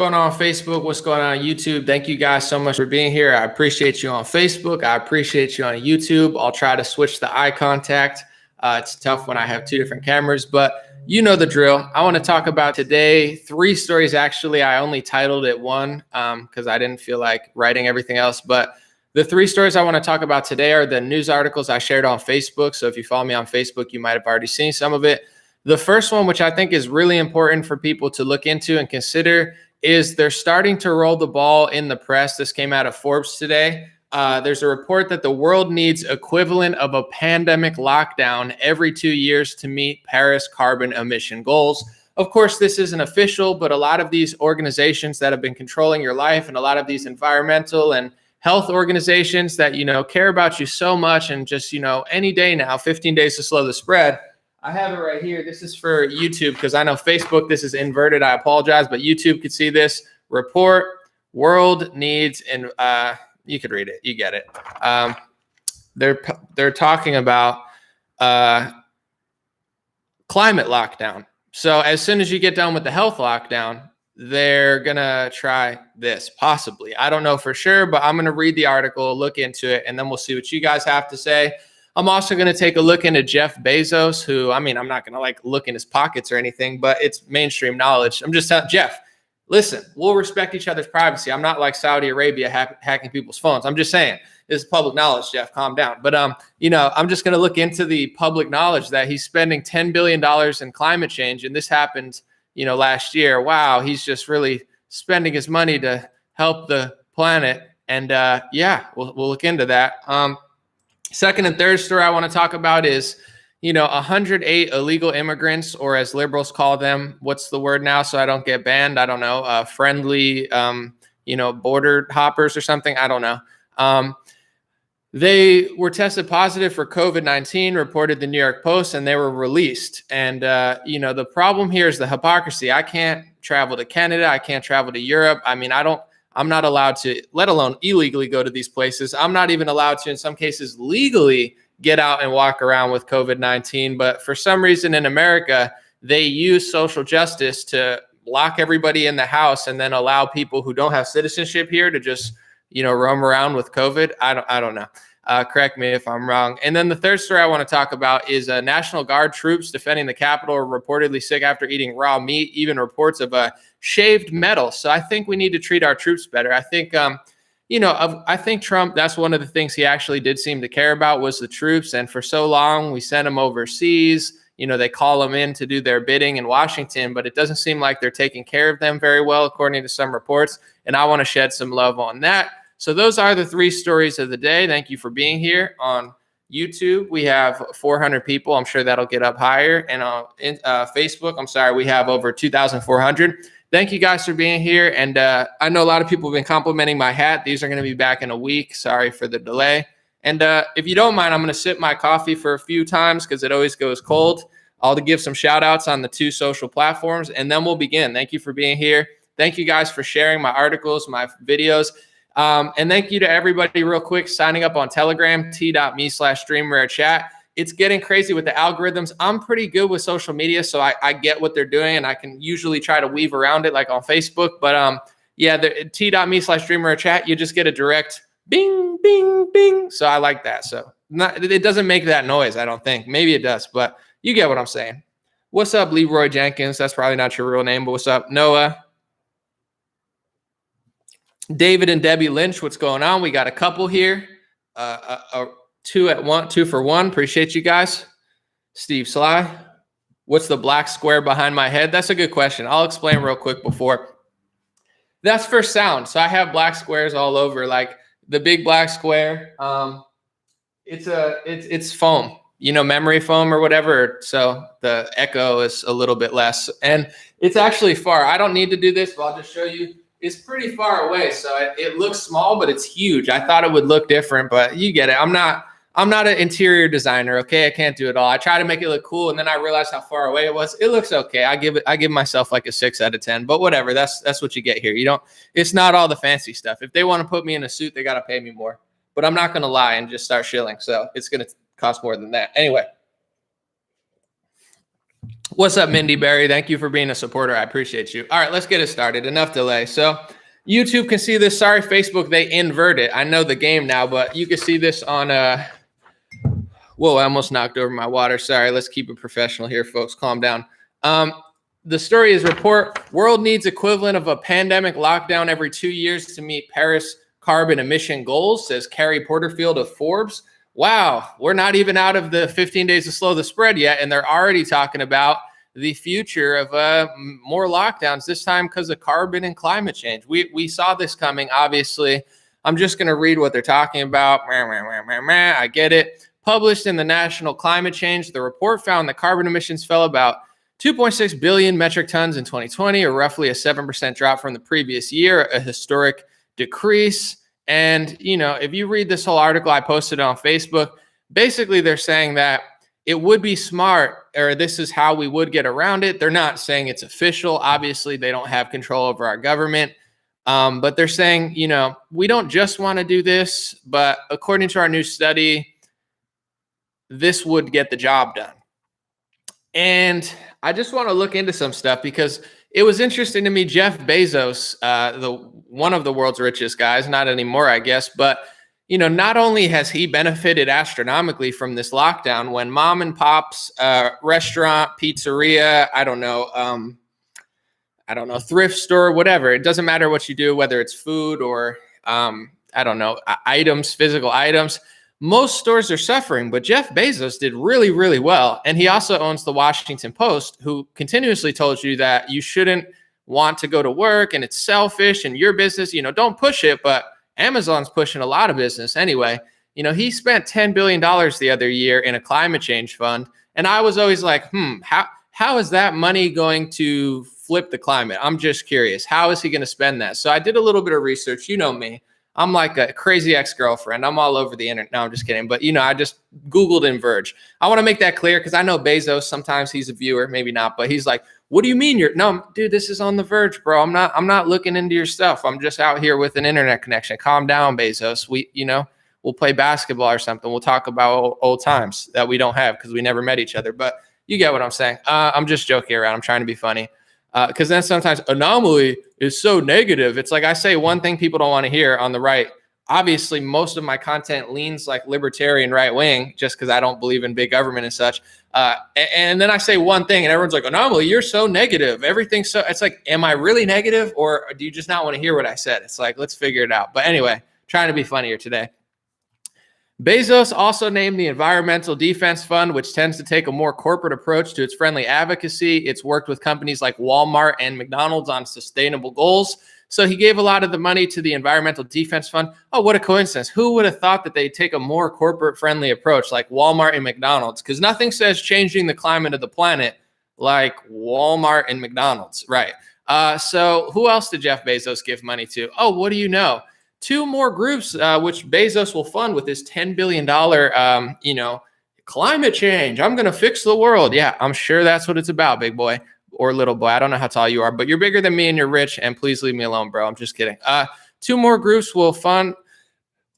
Going on Facebook, what's going on YouTube? Thank you guys so much for being here. I appreciate you on Facebook. I appreciate you on YouTube. I'll try to switch the eye contact. It's tough when I have two different cameras, but you know the drill. I want to talk about today 3 stories. Actually, I only titled it one because I didn't feel like writing everything else. But the 3 stories I want to talk about today are the news articles I shared on Facebook. So if you follow me on Facebook, you might have already seen some of it. The first one, which I think is really important for people to look into and consider, is they're starting to roll the ball in the press. This came out of Forbes today. There's a report that the world needs equivalent of a pandemic lockdown every 2 years to meet Paris carbon emission goals. Of course, this isn't official, but a lot of these organizations that have been controlling your life and a lot of these environmental and health organizations that, care about you so much and just, any day now, 15 days to slow the spread. I have it right here. This is for YouTube because I know Facebook, this is inverted. I apologize, but YouTube could see this report. World needs, and you could read it. You get it. They're talking about climate lockdown. So as soon as you get done with the health lockdown, they're going to try this possibly. I don't know for sure, but I'm going to read the article, look into it, and then we'll see what you guys have to say. I'm also going to take a look into Jeff Bezos, who, I'm not going to look in his pockets or anything, but it's mainstream knowledge. I'm just telling Jeff, listen, we'll respect each other's privacy. I'm not like Saudi Arabia hacking people's phones. I'm just saying this is public knowledge, Jeff, calm down. But, I'm just going to look into the public knowledge that he's spending $10 billion in climate change. And this happened, last year. Wow. He's just really spending his money to help the planet. And we'll look into that. Second and third story I want to talk about is, 108 illegal immigrants, or as liberals call them, what's the word now so I don't get banned? I don't know. Friendly, border hoppers or something. I don't know. They were tested positive for COVID-19, reported the New York Post, and they were released. And, the problem here is the hypocrisy. I can't travel to Canada. I can't travel to Europe. I'm not allowed to, let alone illegally go to these places. I'm not even allowed to, in some cases, legally get out and walk around with COVID-19. But for some reason in America, they use social justice to lock everybody in the house and then allow people who don't have citizenship here to just, roam around with COVID. I don't know. Correct me if I'm wrong. And then the third story I want to talk about is National Guard troops defending the Capitol are reportedly sick after eating raw meat, even reports of shaved metal. So I think we need to treat our troops better. I think, I think Trump, that's one of the things he actually did seem to care about was the troops. And for so long, we sent them overseas. They call them in to do their bidding in Washington, but it doesn't seem like they're taking care of them very well, according to some reports. And I want to shed some love on that. So those are the 3 stories of the day. Thank you for being here on YouTube. We have 400 people. I'm sure that'll get up higher. And on Facebook, we have over 2,400. Thank you guys for being here. And I know a lot of people have been complimenting my hat. These are going to be back in a week. Sorry for the delay. And if you don't mind, I'm going to sip my coffee for a few times because it always goes cold. I'll give some shout outs on the 2 social platforms, and then we'll begin. Thank you for being here. Thank you guys for sharing my articles, my videos. And thank you to everybody real quick signing up on Telegram, t.me/StreamRareChat. It's getting crazy with the algorithms. I'm pretty good with social media, so I get what they're doing, and I can usually try to weave around it like on Facebook. But the t.me/StreamRareChat, you just get a direct bing, bing, bing. So I like that. So it doesn't make that noise, I don't think. Maybe it does, but you get what I'm saying. What's up, Leroy Jenkins? That's probably not your real name, but what's up, Noah? David and Debbie Lynch, what's going on? We got a couple here. 2 for 1. Appreciate you guys. Steve Sly, what's the black square behind my head? That's a good question. I'll explain real quick before. That's for sound. So I have black squares all over, like the big black square. It's foam, memory foam or whatever. So the echo is a little bit less, and it's actually far. I don't need to do this, but I'll just show you. It's pretty far away, so it looks small, but it's huge. I thought it would look different, but you get it. I'm not an interior designer, okay? I can't do it all. I try to make it look cool, and then I realized how far away it was. It looks okay. I give myself like a 6 out of 10, but whatever. That's what you get here. It's not all the fancy stuff. If they want to put me in a suit, they got to pay me more. But I'm not going to lie and just start shilling, so it's going to cost more than that. Anyway, What's up, Mindy Berry? Thank you for being a supporter. I appreciate you. All right, let's get it started. Enough delay. So YouTube can see this. Sorry, Facebook, they invert it. I know the game now, but you can see this on whoa, I almost knocked over my water. Sorry, let's keep it professional here, folks. Calm down. The story is report world needs equivalent of a pandemic lockdown every 2 years to meet Paris carbon emission goals, says Carrie Porterfield of Forbes. Wow, we're not even out of the 15 days to slow the spread yet, and they're already talking about the future of more lockdowns, this time because of carbon and climate change. We saw this coming, obviously. I'm just going to read what they're talking about. I get it. Published in the National Climate Change, the report found that carbon emissions fell about 2.6 billion metric tons in 2020, or roughly a 7% drop from the previous year, a historic decrease. And, you know, if you read this whole article, I posted it on Facebook, basically they're saying that it would be smart, or this is how we would get around it. They're not saying it's official. Obviously, they don't have control over our government. But they're saying, you know, we don't just want to do this, but according to our new study, this would get the job done. And I just want to look into some stuff because it was interesting to me. Jeff Bezos, one of the world's richest guys, not anymore, I guess, but you know, not only has he benefited astronomically from this lockdown, when mom and pop's restaurant, pizzeria, I don't know, thrift store, whatever, it doesn't matter what you do, whether it's food or I don't know, items, physical items. Most stores are suffering, but Jeff Bezos did really, really well. And he also owns the Washington Post, who continuously told you that you shouldn't want to go to work and it's selfish and your business, you know, don't push it. But Amazon's pushing a lot of business anyway. You know, he spent $10 billion the other year in a climate change fund. And I was always like, how is that money going to flip the climate? I'm just curious. How is he going to spend that? So I did a little bit of research. You know me. I'm like a crazy ex-girlfriend. I'm all over the internet. No, I'm just kidding. But, you know, I just Googled in Verge. I want to make that clear because I know Bezos, sometimes he's a viewer, maybe not, but he's like, what do you mean no, dude, this is on The Verge, bro. I'm not looking into your stuff. I'm just out here with an internet connection. Calm down, Bezos. We'll play basketball or something. We'll talk about old times that we don't have because we never met each other. But you get what I'm saying. I'm just joking around. I'm trying to be funny. Because then sometimes anomaly is so negative. It's like I say one thing people don't want to hear on the right. Obviously, most of my content leans like libertarian right wing just because I don't believe in big government and such. And then I say one thing and everyone's like, anomaly, you're so negative. Everything's so, it's like, am I really negative or do you just not want to hear what I said? It's like, let's figure it out. But anyway, trying to be funnier today. Bezos also named the Environmental Defense Fund, which tends to take a more corporate approach to its friendly advocacy. It's worked with companies like Walmart and McDonald's on sustainable goals. So he gave a lot of the money to the Environmental Defense Fund. Oh, what a coincidence. Who would have thought that they'd take a more corporate friendly approach like Walmart and McDonald's? Because nothing says changing the climate of the planet like Walmart and McDonald's, right? So who else did Jeff Bezos give money to? Oh, what do you know? 2 more groups, which Bezos will fund with his $10 billion, climate change. I'm going to fix the world. Yeah, I'm sure that's what it's about, big boy or little boy. I don't know how tall you are, but you're bigger than me and you're rich. And please leave me alone, bro. I'm just kidding. 2 more groups will fund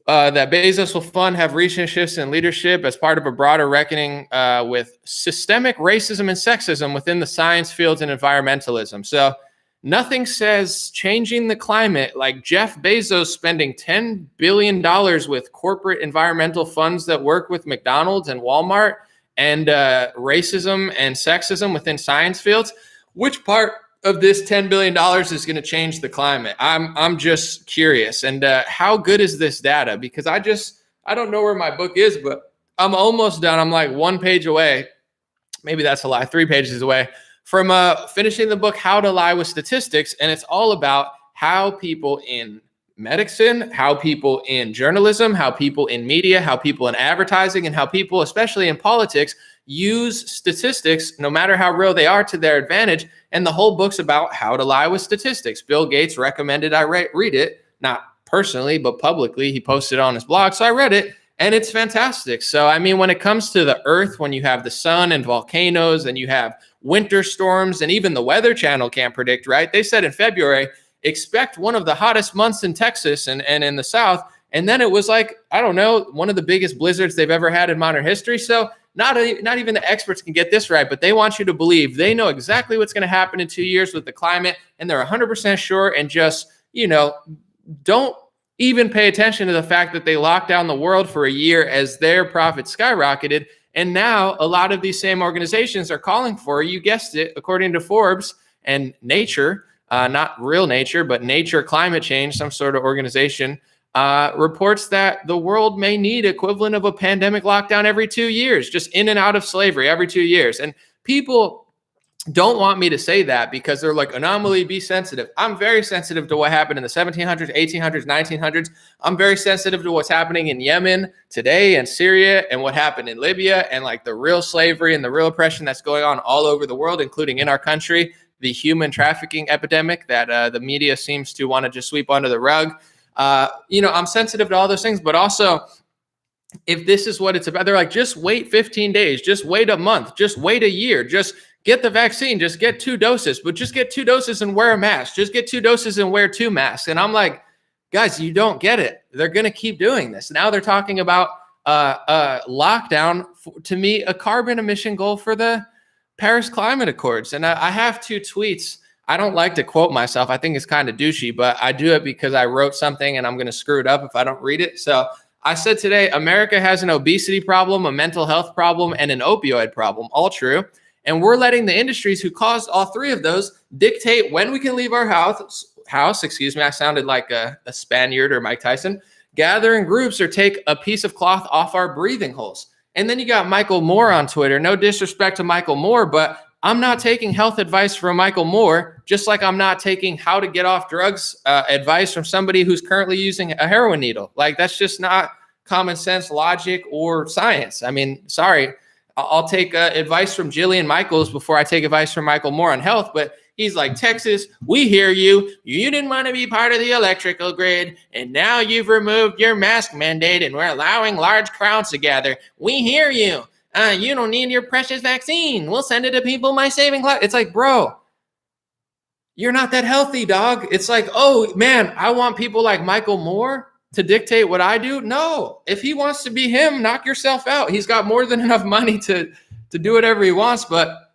that Bezos will fund have recent shifts in leadership as part of a broader reckoning with systemic racism and sexism within the science fields and environmentalism. So nothing says changing the climate like Jeff Bezos spending $10 billion with corporate environmental funds that work with McDonald's and Walmart and racism and sexism within science fields. Which part of this $10 billion is going to change the climate? I'm just curious. And how good is this data? Because I don't know where my book is, but I'm almost done. I'm like 1 page away. Maybe that's a lie. 3 pages away from finishing the book, How to Lie with Statistics. And it's all about how people in medicine, how people in journalism, how people in media, how people in advertising, and how people, especially in politics, use statistics, no matter how real they are, to their advantage. And the whole book's about how to lie with statistics. Bill Gates recommended I read it, not personally, but publicly. He posted it on his blog. So I read it. And it's fantastic. So, I mean, when it comes to the earth, when you have the sun and volcanoes and you have winter storms and even the Weather Channel can't predict, right? They said in February, expect one of the hottest months in Texas and in the South. And then it was like, I don't know, one of the biggest blizzards they've ever had in modern history. So not even the experts can get this right, but they want you to believe they know exactly what's going to happen in 2 years with the climate, and they're 100% sure, and just, don't even pay attention to the fact that they locked down the world for a year as their profits skyrocketed. And now a lot of these same organizations are calling for, you guessed it, according to Forbes and Nature, not real nature, but Nature Climate Change, some sort of organization, reports that the world may need equivalent of a pandemic lockdown every 2 years, just in and out of slavery every 2 years. And people don't want me to say that because they're like, anomaly, be sensitive. I'm very sensitive to what happened in the 1700s, 1800s, 1900s. I'm very sensitive to what's happening in Yemen today and Syria and what happened in Libya and like the real slavery and the real oppression that's going on all over the world, including in our country, the human trafficking epidemic that the media seems to want to just sweep under the rug. I'm sensitive to all those things, but also if this is what it's about, they're like, just wait 15 days, just wait a month, just wait a year, just get the vaccine, just get 2 doses, but just get 2 doses and wear a mask. Just get 2 doses and wear 2 masks. And I'm like, guys, you don't get it. They're going to keep doing this. Now they're talking about lockdown, to me, a carbon emission goal for the Paris Climate Accords. And I have 2 tweets. I don't like to quote myself. I think it's kind of douchey, but I do it because I wrote something and I'm going to screw it up if I don't read it. So I said today, America has an obesity problem, a mental health problem, and an opioid problem. All true. And we're letting the industries who caused all 3 of those dictate when we can leave our house. I sounded like a Spaniard or Mike Tyson. Gather in groups or take a piece of cloth off our breathing holes. And then you got Michael Moore on Twitter. No disrespect to Michael Moore, but I'm not taking health advice from Michael Moore, just like I'm not taking how to get off drugs advice from somebody who's currently using a heroin needle. Like, that's just not common sense, logic, or science. I mean, sorry. I'll take advice from Jillian Michaels before I take advice from Michael Moore on health, but he's like, Texas, we hear you. You didn't want to be part of the electrical grid, and now you've removed your mask mandate, and we're allowing large crowds to gather. We hear you. You don't need your precious vaccine. We'll send it to people by saving lives. It's like, bro, you're not that healthy, dog. It's like, oh, man, I want people like Michael Moore to dictate what I do? No. If he wants to be him, knock yourself out. He's got more than enough money to do whatever he wants. But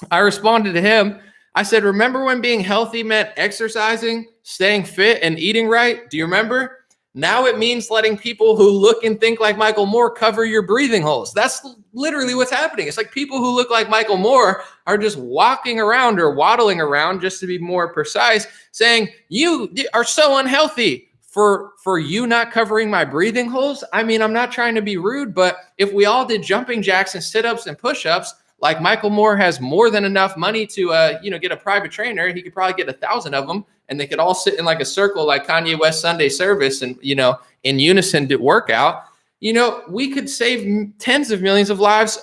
I responded to him. I said, remember when being healthy meant exercising, staying fit, and eating right? Do you remember? Now it means letting people who look and think like Michael Moore cover your breathing holes. That's literally what's happening. It's like people who look like Michael Moore are just walking around or waddling around, just to be more precise, saying, you are so unhealthy. For you not covering my breathing holes? I mean, I'm not trying to be rude, but if we all did jumping jacks and sit-ups and push-ups, like Michael Moore has more than enough money to, get a private trainer. He could probably get 1,000 of them, and they could all sit in like a circle like Kanye West Sunday service and, in unison to work out. We could save tens of millions of lives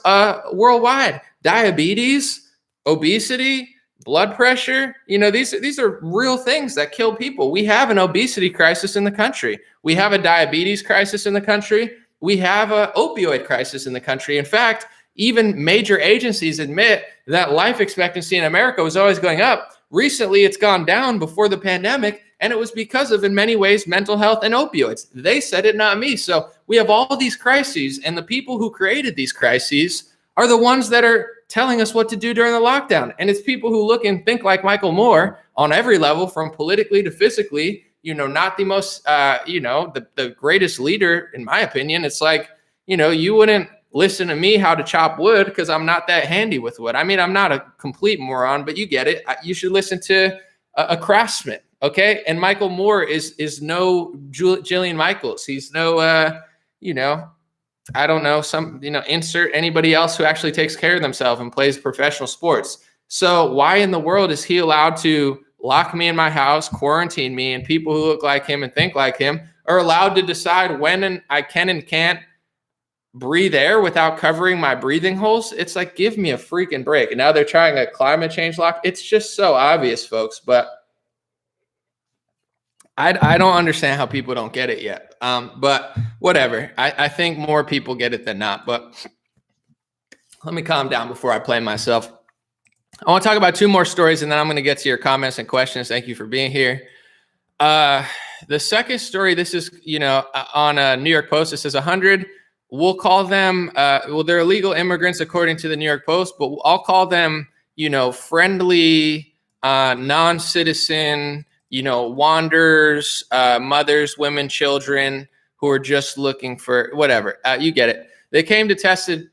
worldwide. Diabetes, obesity, blood pressure, these are real things that kill people. We have an obesity crisis in the country. We have a diabetes crisis in the country. We have an opioid crisis in the country. In fact, even major agencies admit that life expectancy in America was always going up. Recently, it's gone down before the pandemic, and it was because of, in many ways, mental health and opioids. They said it, not me. So we have all these crises, and the people who created these crises are the ones that are telling us what to do during the lockdown. And it's people who look and think like Michael Moore on every level, from politically to physically, not the most, the greatest leader, in my opinion. It's like, you wouldn't listen to me how to chop wood because I'm not that handy with wood. I mean, I'm not a complete moron, but you get it. You should listen to a craftsman, okay? And Michael Moore is no Jillian Michaels. He's no, I don't know, insert anybody else who actually takes care of themselves and plays professional sports. So why in the world is he allowed to lock me in my house, quarantine me, and people who look like him and think like him are allowed to decide when I can and can't breathe air without covering my breathing holes? It's like, give me a freaking break. And now they're trying a climate change lock. It's just so obvious, folks. But I don't understand how people don't get it yet. But whatever. I think more people get it than not. But let me calm down before I play myself. I want to talk about 2 more stories, and then I'm going to get to your comments and questions. Thank you for being here. The second story, this is, on a New York Post. It says 100 we'll call them, well, they're illegal immigrants according to the New York Post, but I'll call them, friendly, non-citizen, wanderers, mothers, women, children who are just looking for whatever. You get it. They came to Texas,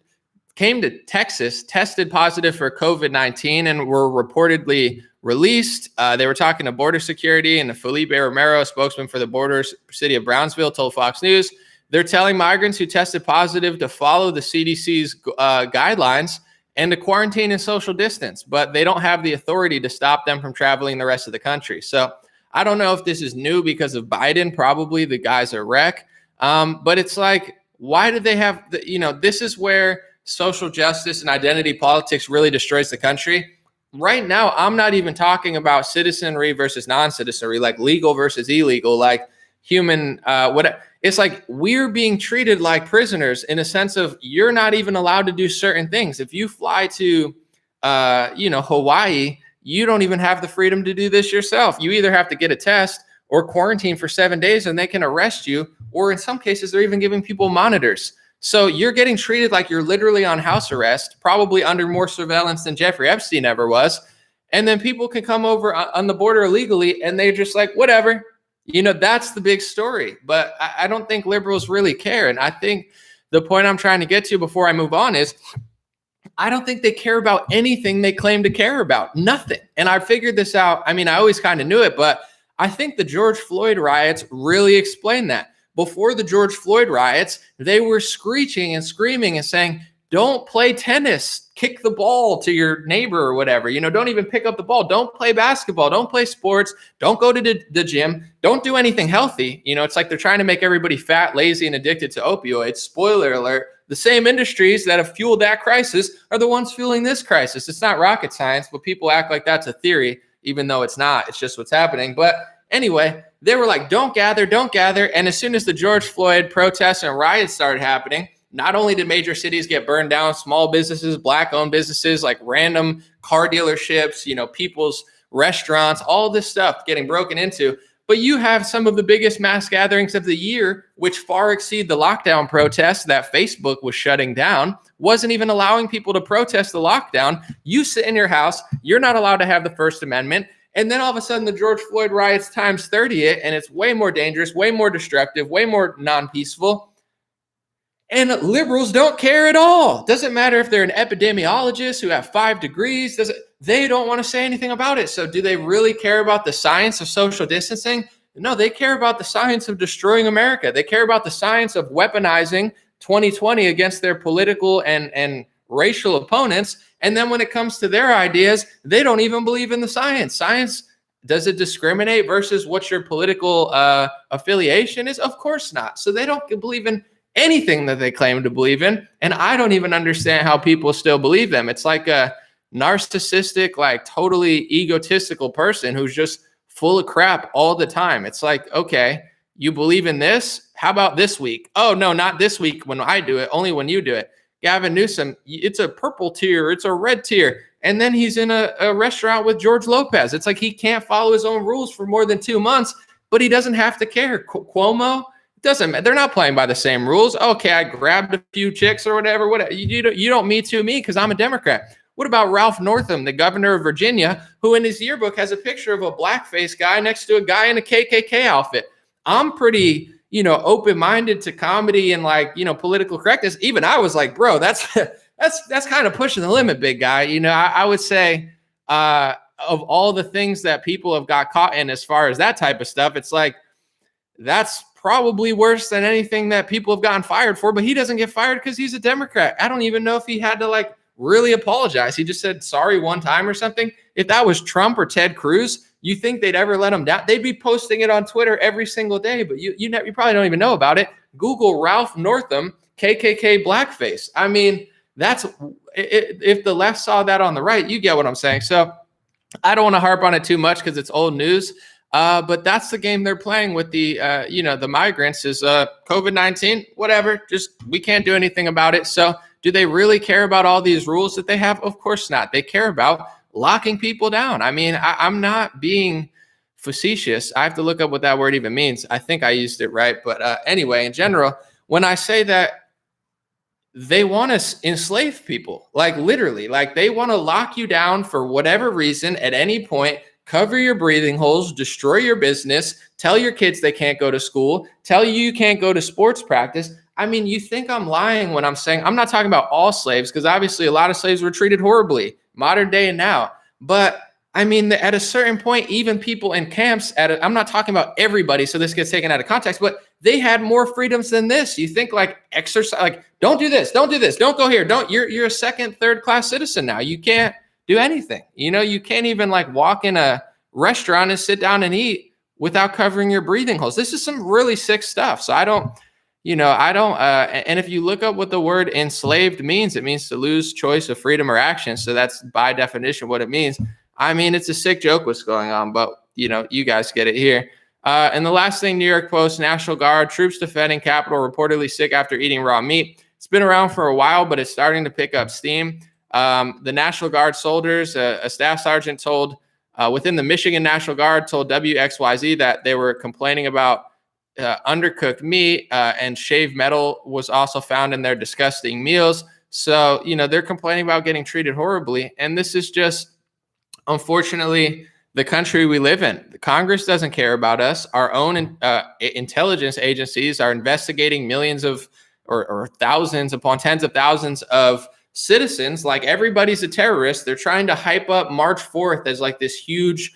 tested positive for COVID-19, and were reportedly released. They were talking to border security, and Felipe Romero, spokesman for the border city of Brownsville, told Fox News, they're telling migrants who tested positive to follow the CDC's guidelines and to quarantine and social distance, but they don't have the authority to stop them from traveling the rest of the country. So I don't know if this is new because of Biden. Probably the guy's a wreck. But it's like, why did they have, this is where social justice and identity politics really destroys the country. Right now, I'm not even talking about citizenry versus non-citizenry, like legal versus illegal, like human, what. It's like we're being treated like prisoners in a sense of you're not even allowed to do certain things. If you fly to, Hawaii, you don't even have the freedom to do this yourself. You either have to get a test or quarantine for 7 days and they can arrest you. Or in some cases, they're even giving people monitors. So you're getting treated like you're literally on house arrest, probably under more surveillance than Jeffrey Epstein ever was. And then people can come over on the border illegally and they're just like, whatever. That's the big story. But I don't think liberals really care. And I think the point I'm trying to get to before I move on is I don't think they care about anything they claim to care about. Nothing. And I figured this out. I mean, I always kind of knew it, but I think the George Floyd riots really explain that. Before the George Floyd riots, they were screeching and screaming and saying, don't play tennis, kick the ball to your neighbor or whatever. Don't even pick up the ball. Don't play basketball. Don't play sports. Don't go to the gym. Don't do anything healthy. It's like they're trying to make everybody fat, lazy, and addicted to opioids. Spoiler alert. The same industries that have fueled that crisis are the ones fueling this crisis. It's not rocket science, but people act like that's a theory, even though it's not. It's just what's happening. But anyway, they were like, don't gather, don't gather. And as soon as the George Floyd protests and riots started happening, not only did major cities get burned down, small businesses, Black-owned businesses, like random car dealerships, people's restaurants, all this stuff getting broken into. But you have some of the biggest mass gatherings of the year, which far exceed the lockdown protests that Facebook was shutting down, wasn't even allowing people to protest the lockdown. You sit in your house. You're not allowed to have the First Amendment. And then all of a sudden, the George Floyd riots times 30 it, and it's way more dangerous, way more destructive, way more non-peaceful. And liberals don't care at all. Doesn't matter if they're an epidemiologist who have 5 degrees. They don't want to say anything about it. So do they really care about the science of social distancing? No, they care about the science of destroying America. They care about the science of weaponizing 2020 against their political and racial opponents. And then when it comes to their ideas, they don't even believe in the science. Science, does it discriminate versus what your political affiliation is? Of course not. So they don't believe in anything that they claim to believe in. And I don't even understand how people still believe them. It's like a narcissistic, like totally egotistical person who's just full of crap all the time. It's like, okay, you believe in this? How about this week? Oh, no, not this week when I do it, only when you do it. Gavin Newsom, it's a purple tier, it's a red tier. And then he's in a restaurant with George Lopez. It's like he can't follow his own rules for more than 2 months, but he doesn't have to care. Cuomo, doesn't matter. They're not playing by the same rules. Okay, I grabbed a few chicks or whatever. You don't me too me because I'm a Democrat. What about Ralph Northam, the governor of Virginia, who in his yearbook has a picture of a blackface guy next to a guy in a KKK outfit? I'm pretty, open-minded to comedy and political correctness. Even I was like, bro, that's kind of pushing the limit, big guy. I would say of all the things that people have got caught in as far as that type of stuff, it's like that's probably worse than anything that people have gotten fired for. But he doesn't get fired because he's a Democrat. I don't even know if he had to really apologize. He just said sorry one time or something. If that was Trump or Ted Cruz, you think they'd ever let him down? They'd be posting it on Twitter every single day, but you probably don't even know about it. Google Ralph Northam, KKK blackface. I mean, that's if the left saw that on the right, you get what I'm saying. So I don't want to harp on it too much because it's old news. But that's the game they're playing with the migrants is COVID-19, whatever. Just we can't do anything about it. So do they really care about all these rules that they have? Of course not. They care about locking people down. I mean, I'm not being facetious. I have to look up what that word even means. I think I used it right. But anyway, in general, when I say that they want to enslave people, like literally, like they want to lock you down for whatever reason at any point, cover your breathing holes, destroy your business, tell your kids they can't go to school, tell you can't go to sports practice. I mean, you think I'm lying when I'm saying I'm not talking about all slaves, because obviously a lot of slaves were treated horribly, modern day and now. But I mean, at a certain point, even people in camps, I'm not talking about everybody, so this gets taken out of context, but they had more freedoms than this. You think like exercise, like don't do this, don't go here, you're a second, third class citizen now. You can't do anything. You can't even like walk in a restaurant and sit down and eat without covering your breathing holes. This is some really sick stuff. So I don't, and if you look up what the word enslaved means, it means to lose choice of freedom or action. So that's by definition what it means. I mean, it's a sick joke what's going on, but you guys get it here. And the last thing, New York Post, National Guard, troops defending Capitol reportedly sick after eating raw meat. It's been around for a while, but it's starting to pick up steam. The National Guard soldiers, a staff sergeant told within the Michigan National Guard told WXYZ that they were complaining about undercooked meat, and shaved metal was also found in their disgusting meals. So, they're complaining about getting treated horribly. And this is just, unfortunately, the country we live in. The Congress doesn't care about us. Our own intelligence agencies are investigating millions of or thousands upon tens of thousands of citizens like everybody's a terrorist. They're trying to hype up March 4th as like this huge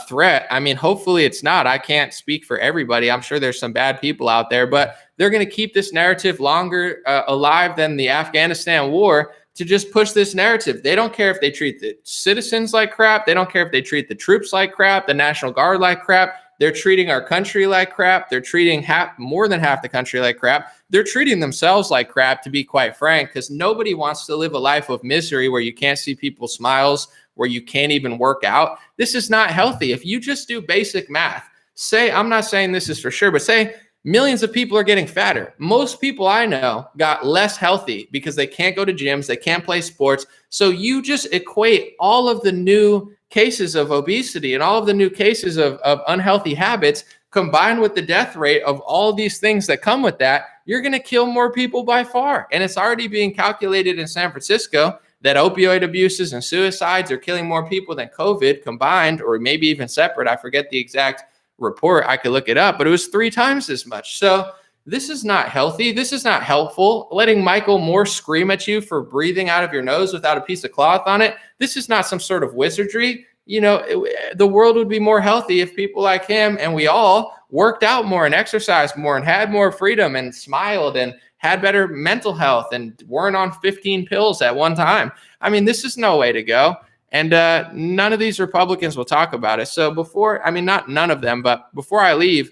threat. I mean, hopefully it's not. I can't speak for everybody. I'm sure there's some bad people out there, but they're going to keep this narrative longer alive than the Afghanistan war, to just push this narrative. They don't care if they treat the citizens like crap. They don't care if they treat the troops like crap, the National Guard like crap. They're treating our country like crap. They're treating more than half the country like crap. They're treating themselves like crap, to be quite frank, because nobody wants to live a life of misery where you can't see people's smiles, where you can't even work out. This is not healthy. If you just do basic math, say, I'm not saying this is for sure, but say millions of people are getting fatter. Most people I know got less healthy because they can't go to gyms, they can't play sports. So you just equate all of the new cases of obesity and all of the new cases of unhealthy habits combined with the death rate of all these things that come with that, you're going to kill more people by far. And it's already being calculated in San Francisco that opioid abuses and suicides are killing more people than COVID combined, or maybe even separate. I forget the exact report. I could look it up, but it was 3 times as much. So this is not healthy. This is not helpful. Letting Michael Moore scream at you for breathing out of your nose without a piece of cloth on it. This is not some sort of wizardry. The world would be more healthy if people like him and we all worked out more and exercised more and had more freedom and smiled and had better mental health and weren't on 15 pills at one time. I mean, this is no way to go. And none of these Republicans will talk about it. So not none of them, but before I leave,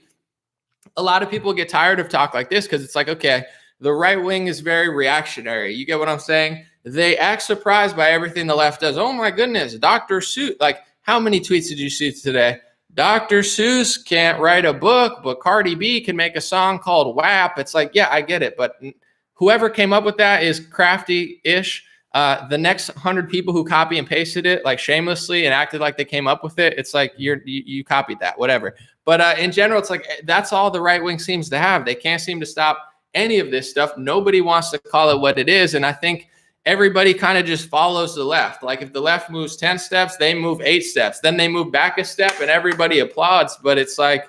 a lot of people get tired of talk like this because it's like, okay, the right wing is very reactionary. You get what I'm saying? They act surprised by everything the left does. Oh my goodness, Dr. Seuss. Like, how many tweets did you see today? Dr. Seuss can't write a book, but Cardi B can make a song called WAP. It's like, yeah, I get it. But whoever came up with that is crafty-ish. The next 100 people who copy and pasted it like shamelessly and acted like they came up with it, it's like you copied that, whatever. But in general, it's like that's all the right wing seems to have. They can't seem to stop any of this stuff. Nobody wants to call it what it is. And I think everybody kind of just follows the left. Like if the left moves 10 steps, they move 8 steps. Then they move back a step and everybody applauds. But it's like,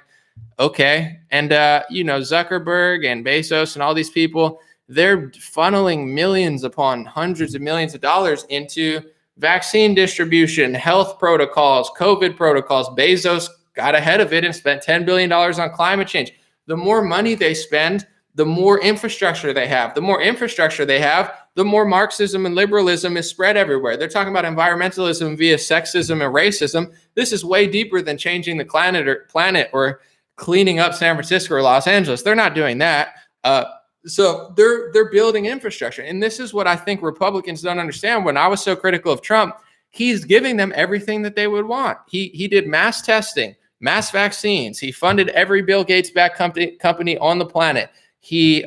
okay. And, Zuckerberg and Bezos and all these people, they're funneling millions upon hundreds of millions of dollars into vaccine distribution, health protocols, COVID protocols. Bezos got ahead of it and spent $10 billion on climate change. The more money they spend, the more infrastructure they have. The more infrastructure they have, the more Marxism and liberalism is spread everywhere. They're talking about environmentalism via sexism and racism. This is way deeper than changing the planet or cleaning up San Francisco or Los Angeles. They're not doing that. So they're building infrastructure. And this is what I think Republicans don't understand. When I was so critical of Trump, he's giving them everything that they would want. He did mass testing, mass vaccines. He funded every Bill Gates-backed company on the planet. He,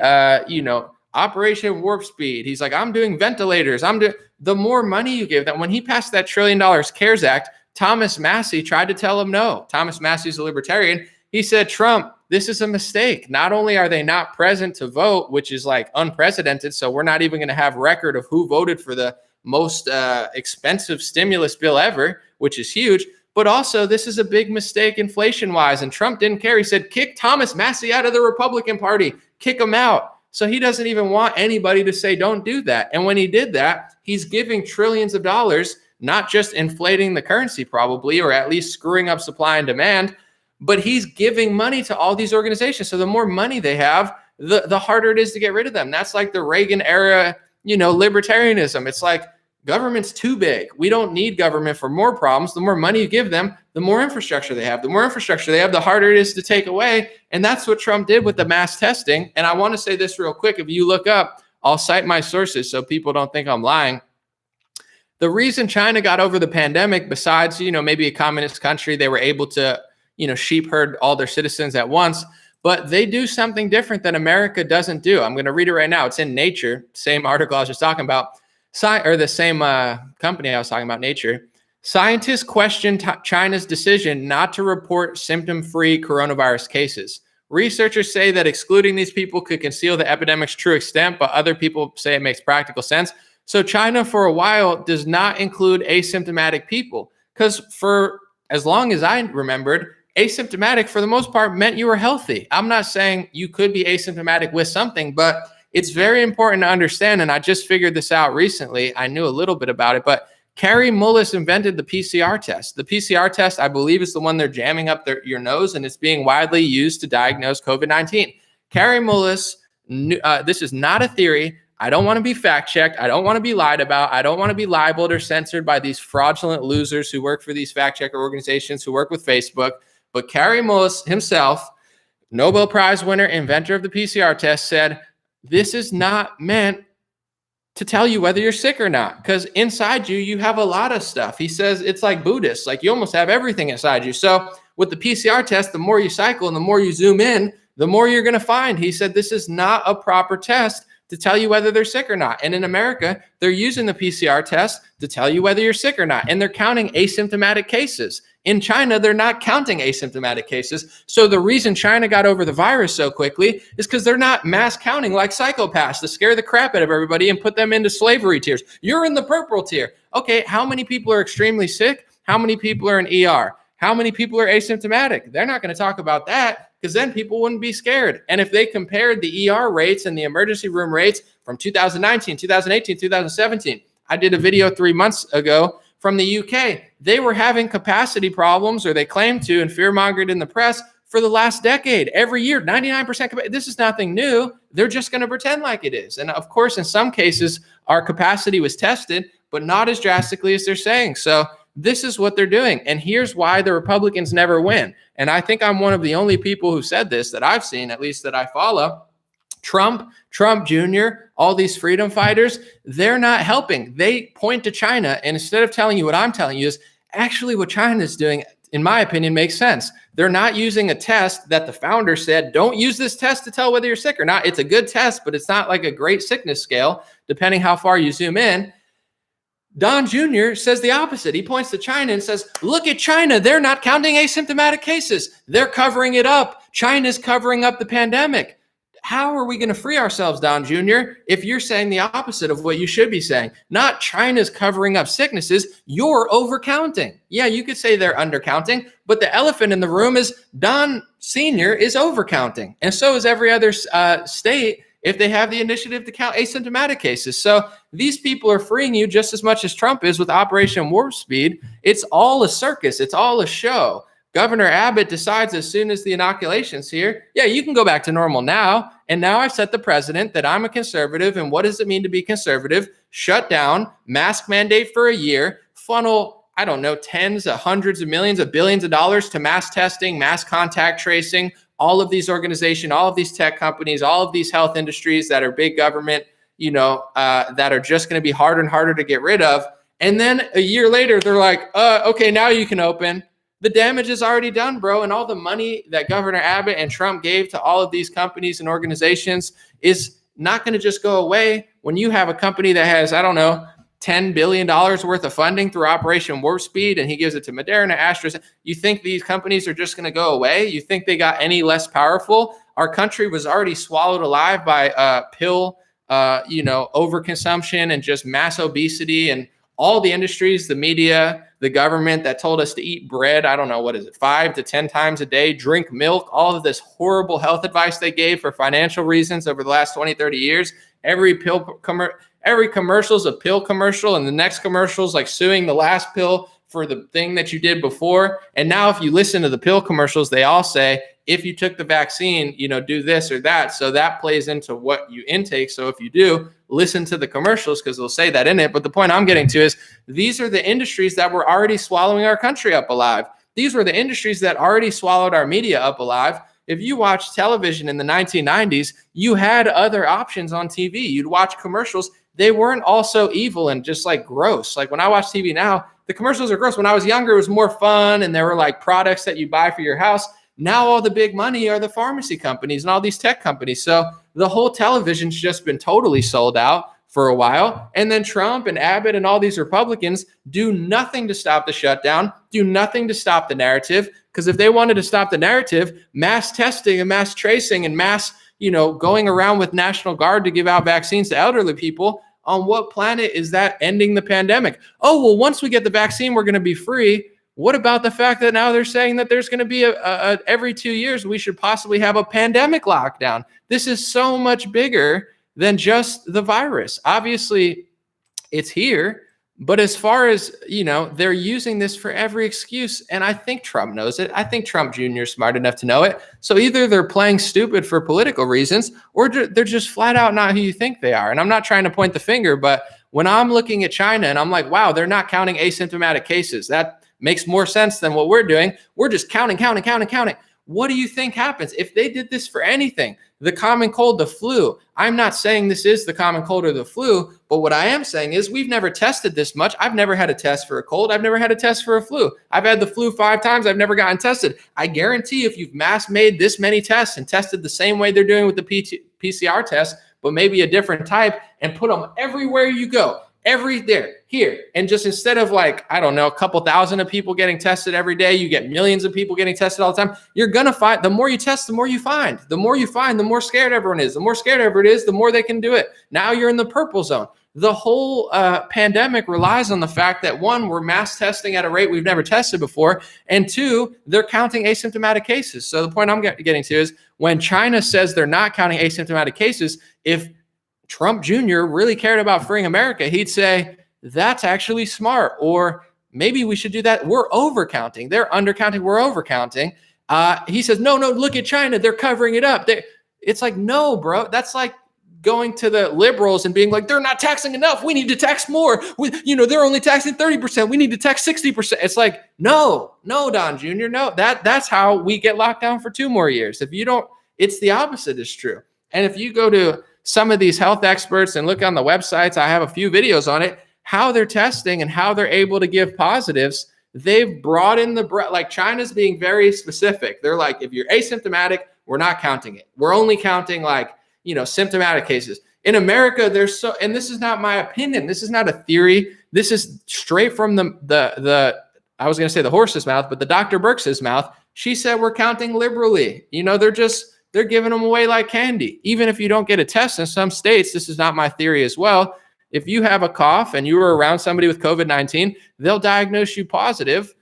Operation Warp Speed. He's like, I'm doing ventilators. The more money you give them. When he passed that $1 trillion CARES Act, Thomas Massey tried to tell him no. Thomas Massey's a libertarian. He said, Trump, this is a mistake. Not only are they not present to vote, which is like unprecedented, so we're not even going to have record of who voted for the most expensive stimulus bill ever, which is huge, but also this is a big mistake inflation-wise, and Trump didn't care. He said, kick Thomas Massie out of the Republican Party, kick him out. So he doesn't even want anybody to say don't do that. And when he did that, he's giving trillions of dollars, not just inflating the currency probably, or at least screwing up supply and demand, but he's giving money to all these organizations. So the more money they have, the harder it is to get rid of them. That's like the Reagan era, libertarianism. It's like government's too big. We don't need government for more problems. The more money you give them, the more infrastructure they have. The more infrastructure they have, the harder it is to take away. And that's what Trump did with the mass testing. And I want to say this real quick. If you look up, I'll cite my sources so people don't think I'm lying. The reason China got over the pandemic, besides, maybe a communist country, they were able to sheep herd all their citizens at once, but they do something different that America doesn't do. I'm going to read it right now. It's in Nature, same article I was just talking about, or the same company I was talking about, Nature. Scientists question China's decision not to report symptom-free coronavirus cases. Researchers say that excluding these people could conceal the epidemic's true extent, but other people say it makes practical sense. So China, for a while, does not include asymptomatic people, because for as long as I remembered, asymptomatic for the most part meant you were healthy. I'm not saying you could be asymptomatic with something, but it's very important to understand. And I just figured this out recently. I knew a little bit about it, but Kary Mullis invented the PCR test. The PCR test, I believe, is the one they're jamming up your nose, and it's being widely used to diagnose COVID-19. Kary Mullis, this is not a theory. I don't want to be fact checked. I don't want to be lied about. I don't want to be libeled or censored by these fraudulent losers who work for these fact checker organizations who work with Facebook. But Kary Mullis himself, Nobel Prize winner, inventor of the PCR test, said, this is not meant to tell you whether you're sick or not, because inside you, you have a lot of stuff. He says it's like Buddhists, like you almost have everything inside you. So with the PCR test, the more you cycle and the more you zoom in, the more you're going to find. He said this is not a proper test to tell you whether they're sick or not. And in America, they're using the PCR test to tell you whether you're sick or not. And they're counting asymptomatic cases. In China, they're not counting asymptomatic cases. So the reason China got over the virus so quickly is because they're not mass counting like psychopaths to scare the crap out of everybody and put them into slavery tiers. You're in the purple tier. Okay, how many people are extremely sick? How many people are in ER? How many people are asymptomatic? They're not going to talk about that, because then people wouldn't be scared. And if they compared the ER rates and the emergency room rates from 2019, 2018, 2017, I did a video 3 months ago from the UK. They were having capacity problems, or they claimed to, and fear-mongered in the press for the last decade. Every year, 99% capacity. This is nothing new. They're just going to pretend like it is. And of course, in some cases, our capacity was tested, but not as drastically as they're saying. So this is what they're doing. And here's why the Republicans never win. And I think I'm one of the only people who said this that I've seen, at least that I follow. Trump Jr., all these freedom fighters, they're not helping. They point to China. And instead of telling you what I'm telling you is actually what China is doing, in my opinion, makes sense. They're not using a test that the founder said, don't use this test to tell whether you're sick or not. It's a good test, but it's not like a great sickness scale, depending how far you zoom in. Don Jr. says the opposite. He points to China and says, look at China. They're not counting asymptomatic cases. They're covering it up. China's covering up the pandemic. How are we going to free ourselves, Don Jr., if you're saying the opposite of what you should be saying? Not China's covering up sicknesses. You're overcounting. Yeah, you could say they're undercounting, but the elephant in the room is Don Sr. is overcounting. And so is every other state if they have the initiative to count asymptomatic cases. So these people are freeing you just as much as Trump is with Operation Warp Speed. It's all a circus. It's all a show. Governor Abbott decides as soon as the inoculation's here, yeah, you can go back to normal now. And now I've set the precedent that I'm a conservative. And what does it mean to be conservative? Shut down, mask mandate for a year, funnel, I don't know, tens of hundreds of millions of billions of dollars to mass testing, mass contact tracing, all of these organizations, all of these tech companies, all of these health industries that are big government, that are just going to be harder and harder to get rid of. And then a year later, they're like, okay, now you can open. The damage is already done, bro. And all the money that Governor Abbott and Trump gave to all of these companies and organizations is not going to just go away when you have a company that has, I don't know, $10 billion worth of funding through Operation Warp Speed, and he gives it to Moderna, AstraZeneca. You think these companies are just going to go away? You think they got any less powerful? Our country was already swallowed alive by pill, overconsumption and just mass obesity, and all the industries, the media, the government that told us to eat bread, I don't know, what is it, 5 to 10 times a day, drink milk, all of this horrible health advice they gave for financial reasons over the last 20, 30 years. Every commercial is a pill commercial, and the next commercial is like suing the last pill for the thing that you did before. And now if you listen to the pill commercials, they all say, if you took the vaccine, do this or that. So that plays into what you intake. So if you do, listen to the commercials because they'll say that in it. But the point I'm getting to is these are the industries that were already swallowing our country up alive. These were the industries that already swallowed our media up alive. If you watched television in the 1990s, you had other options on TV. You'd watch commercials. They weren't all so evil and just like gross. Like when I watch TV now, the commercials are gross. When I was younger, it was more fun and there were like products that you buy for your house. Now all the big money are the pharmacy companies and all these tech companies. So the whole television's just been totally sold out for a while. And then Trump and Abbott and all these Republicans do nothing to stop the shutdown, do nothing to stop the narrative. Because if they wanted to stop the narrative, mass testing and mass tracing and mass, going around with National Guard to give out vaccines to elderly people, on what planet is that ending the pandemic? Oh, well, once we get the vaccine, we're going to be free. What about the fact that now they're saying that there's going to be every 2 years, we should possibly have a pandemic lockdown? This is so much bigger than just the virus. Obviously, it's here. But as far as, they're using this for every excuse. And I think Trump knows it. I think Trump Jr. is smart enough to know it. So either they're playing stupid for political reasons or they're just flat out not who you think they are. And I'm not trying to point the finger, but when I'm looking at China and I'm like, wow, they're not counting asymptomatic cases. That makes more sense than what we're doing. We're just counting. What do you think happens if they did this for anything? The common cold, the flu. I'm not saying this is the common cold or the flu, but what I am saying is we've never tested this much. I've never had a test for a cold. I've never had a test for a flu. I've had the flu 5 times. I've never gotten tested. I guarantee if you've mass made this many tests and tested the same way they're doing with the PCR test, but maybe a different type, and put them everywhere you go, here. And just instead of a couple thousand of people getting tested every day, you get millions of people getting tested all the time. You're going to find, the more you test, the more you find. The more you find, the more scared everyone is. The more scared everyone is, the more they can do it. Now you're in the purple zone. The whole pandemic relies on the fact that 1, we're mass testing at a rate we've never tested before. And 2, they're counting asymptomatic cases. So the point I'm getting to is when China says they're not counting asymptomatic cases, if Trump Jr. really cared about freeing America, he'd say, that's actually smart. Or maybe we should do that. We're overcounting. They're undercounting. We're overcounting. He says, no, look at China. They're covering it up. It's like, no, bro. That's like going to the liberals and being like, they're not taxing enough. We need to tax more. They're only taxing 30%. We need to tax 60%. It's like, no, Don Jr., no. That's how we get locked down for 2 more years. If you don't, it's the opposite is true. And if you go to some of these health experts and look on the websites, I have a few videos on it, how they're testing and how they're able to give positives. They've brought in like China's being very specific. They're like, if you're asymptomatic, we're not counting it. We're only counting symptomatic cases. In America, and this is not my opinion. This is not a theory. This is straight from the I was going to say the horse's mouth, but the Dr. Birx's mouth. She said we're counting liberally. They're giving them away like candy. Even if you don't get a test in some states, this is not my theory as well. If you have a cough and you were around somebody with COVID-19, they'll diagnose you positive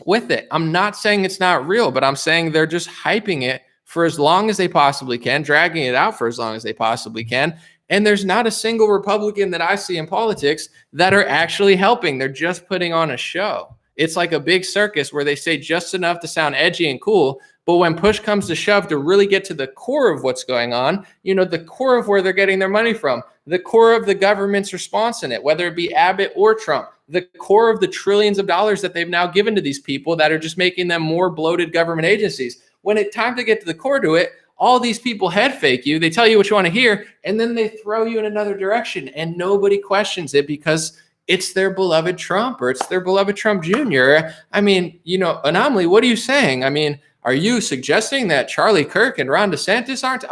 with it. I'm not saying it's not real, but I'm saying they're just hyping it for as long as they possibly can, dragging it out for as long as they possibly can. And there's not a single Republican that I see in politics that are actually helping. They're just putting on a show. It's like a big circus where they say just enough to sound edgy and cool. But when push comes to shove to really get to the core of what's going on, the core of where they're getting their money from, the core of the government's response in it, whether it be Abbott or Trump, the core of the trillions of dollars that they've now given to these people that are just making them more bloated government agencies. When it's time to get to the core to it, all these people head fake you. They tell you what you want to hear, and then they throw you in another direction, and nobody questions it because it's their beloved Trump or it's their beloved Trump Jr. I mean, Anomaly, what are you saying? I mean, are you suggesting that Charlie Kirk and Ron DeSantis aren't?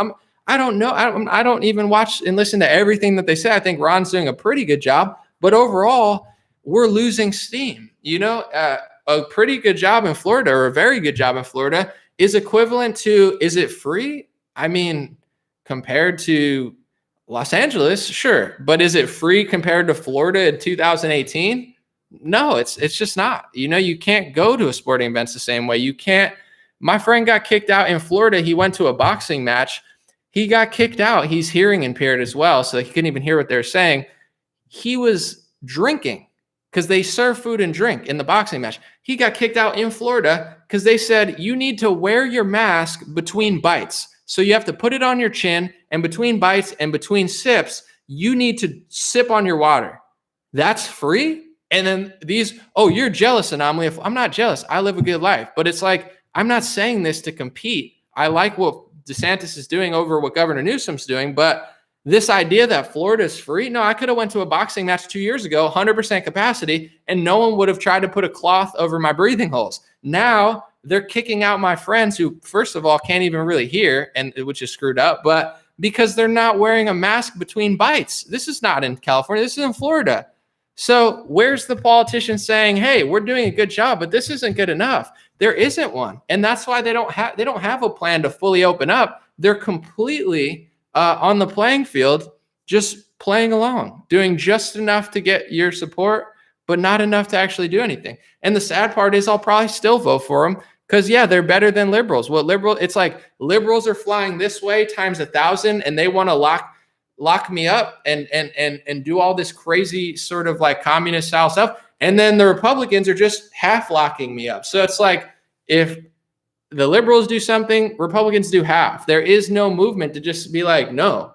I don't know. I don't even watch and listen to everything that they say. I think Ron's doing a pretty good job, but overall, we're losing steam. A pretty good job in Florida, or a very good job in Florida, is equivalent to, is it free? I mean, compared to Los Angeles, sure. But is it free compared to Florida in 2018? No, it's just not. You can't go to a sporting events the same way. You can't. My friend got kicked out in Florida. He went to a boxing match. He got kicked out. He's hearing impaired as well, so he couldn't even hear what they're saying. He was drinking because they serve food and drink in the boxing match. He got kicked out in Florida because they said you need to wear your mask between bites. So you have to put it on your chin, and between bites and between sips, you need to sip on your water. That's free? And then you're jealous, Anomaly. I'm not jealous. I live a good life. But it's like, I'm not saying this to compete. I like what DeSantis is doing over what Governor Newsom's doing, but this idea that Florida is free, no, I could have went to a boxing match 2 years ago, 100% capacity, and no one would have tried to put a cloth over my breathing holes. Now they're kicking out my friends who, first of all, can't even really hear, and which is screwed up, but because they're not wearing a mask between bites. This is not in California. This is in Florida. So where's the politician saying, hey, we're doing a good job, but this isn't good enough? There isn't one. And that's why they don't have a plan to fully open up. They're completely on the playing field, just playing along, doing just enough to get your support, but not enough to actually do anything. And the sad part is I'll probably still vote for them because, yeah, they're better than liberals. It's like liberals are flying this way times 1,000, and they want to lock me up and do all this crazy sort of like communist style stuff. And then the Republicans are just half locking me up. So it's like, if the liberals do something, Republicans do half. There is no movement to just be like, no.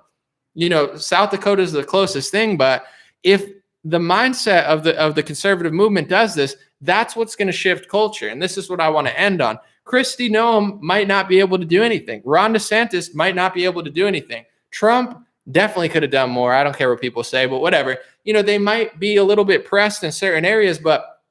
South Dakota is the closest thing, but if the mindset of the conservative movement does this, that's what's going to shift culture. And this is what I want to end on. Kristi Noem might not be able to do anything. Ron DeSantis might not be able to do anything. Trump definitely could have done more. I don't care what people say, but whatever. They might be a little bit pressed in certain areas, but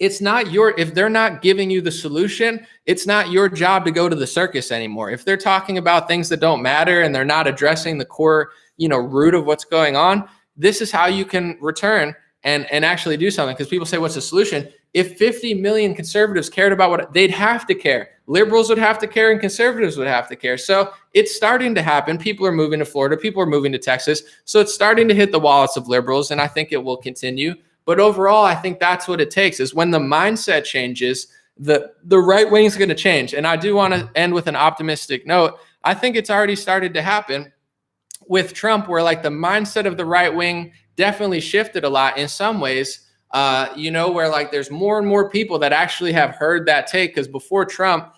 it's not if they're not giving you the solution, it's not your job to go to the circus anymore. If they're talking about things that don't matter and they're not addressing the core, root of what's going on, this is how you can return and actually do something. Because people say, what's the solution? If 50 million conservatives cared about what they'd have to care, liberals would have to care and conservatives would have to care. So it's starting to happen. People are moving to Florida. People are moving to Texas. So it's starting to hit the wallets of liberals. And I think it will continue. But overall, I think that's what it takes, is when the mindset changes, the right wing is going to change. And I do want to end with an optimistic note. I think it's already started to happen with Trump, where like the mindset of the right wing definitely shifted a lot in some ways, where like there's more and more people that actually have heard that take. Because before Trump,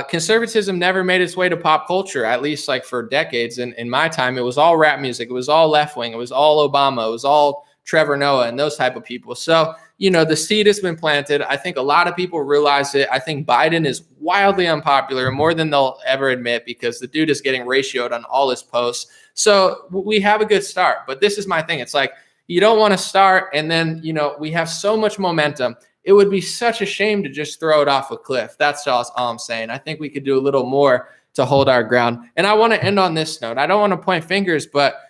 conservatism never made its way to pop culture, at least like for decades. And in my time, it was all rap music. It was all left wing. It was all Obama. It was all Trevor Noah and those type of people. So, the seed has been planted. I think a lot of people realize it. I think Biden is wildly unpopular, more than they'll ever admit, because the dude is getting ratioed on all his posts. So we have a good start, but this is my thing. It's like, you don't want to start and then, we have so much momentum. It would be such a shame to just throw it off a cliff. That's all I'm saying. I think we could do a little more to hold our ground. And I want to end on this note. I don't want to point fingers, but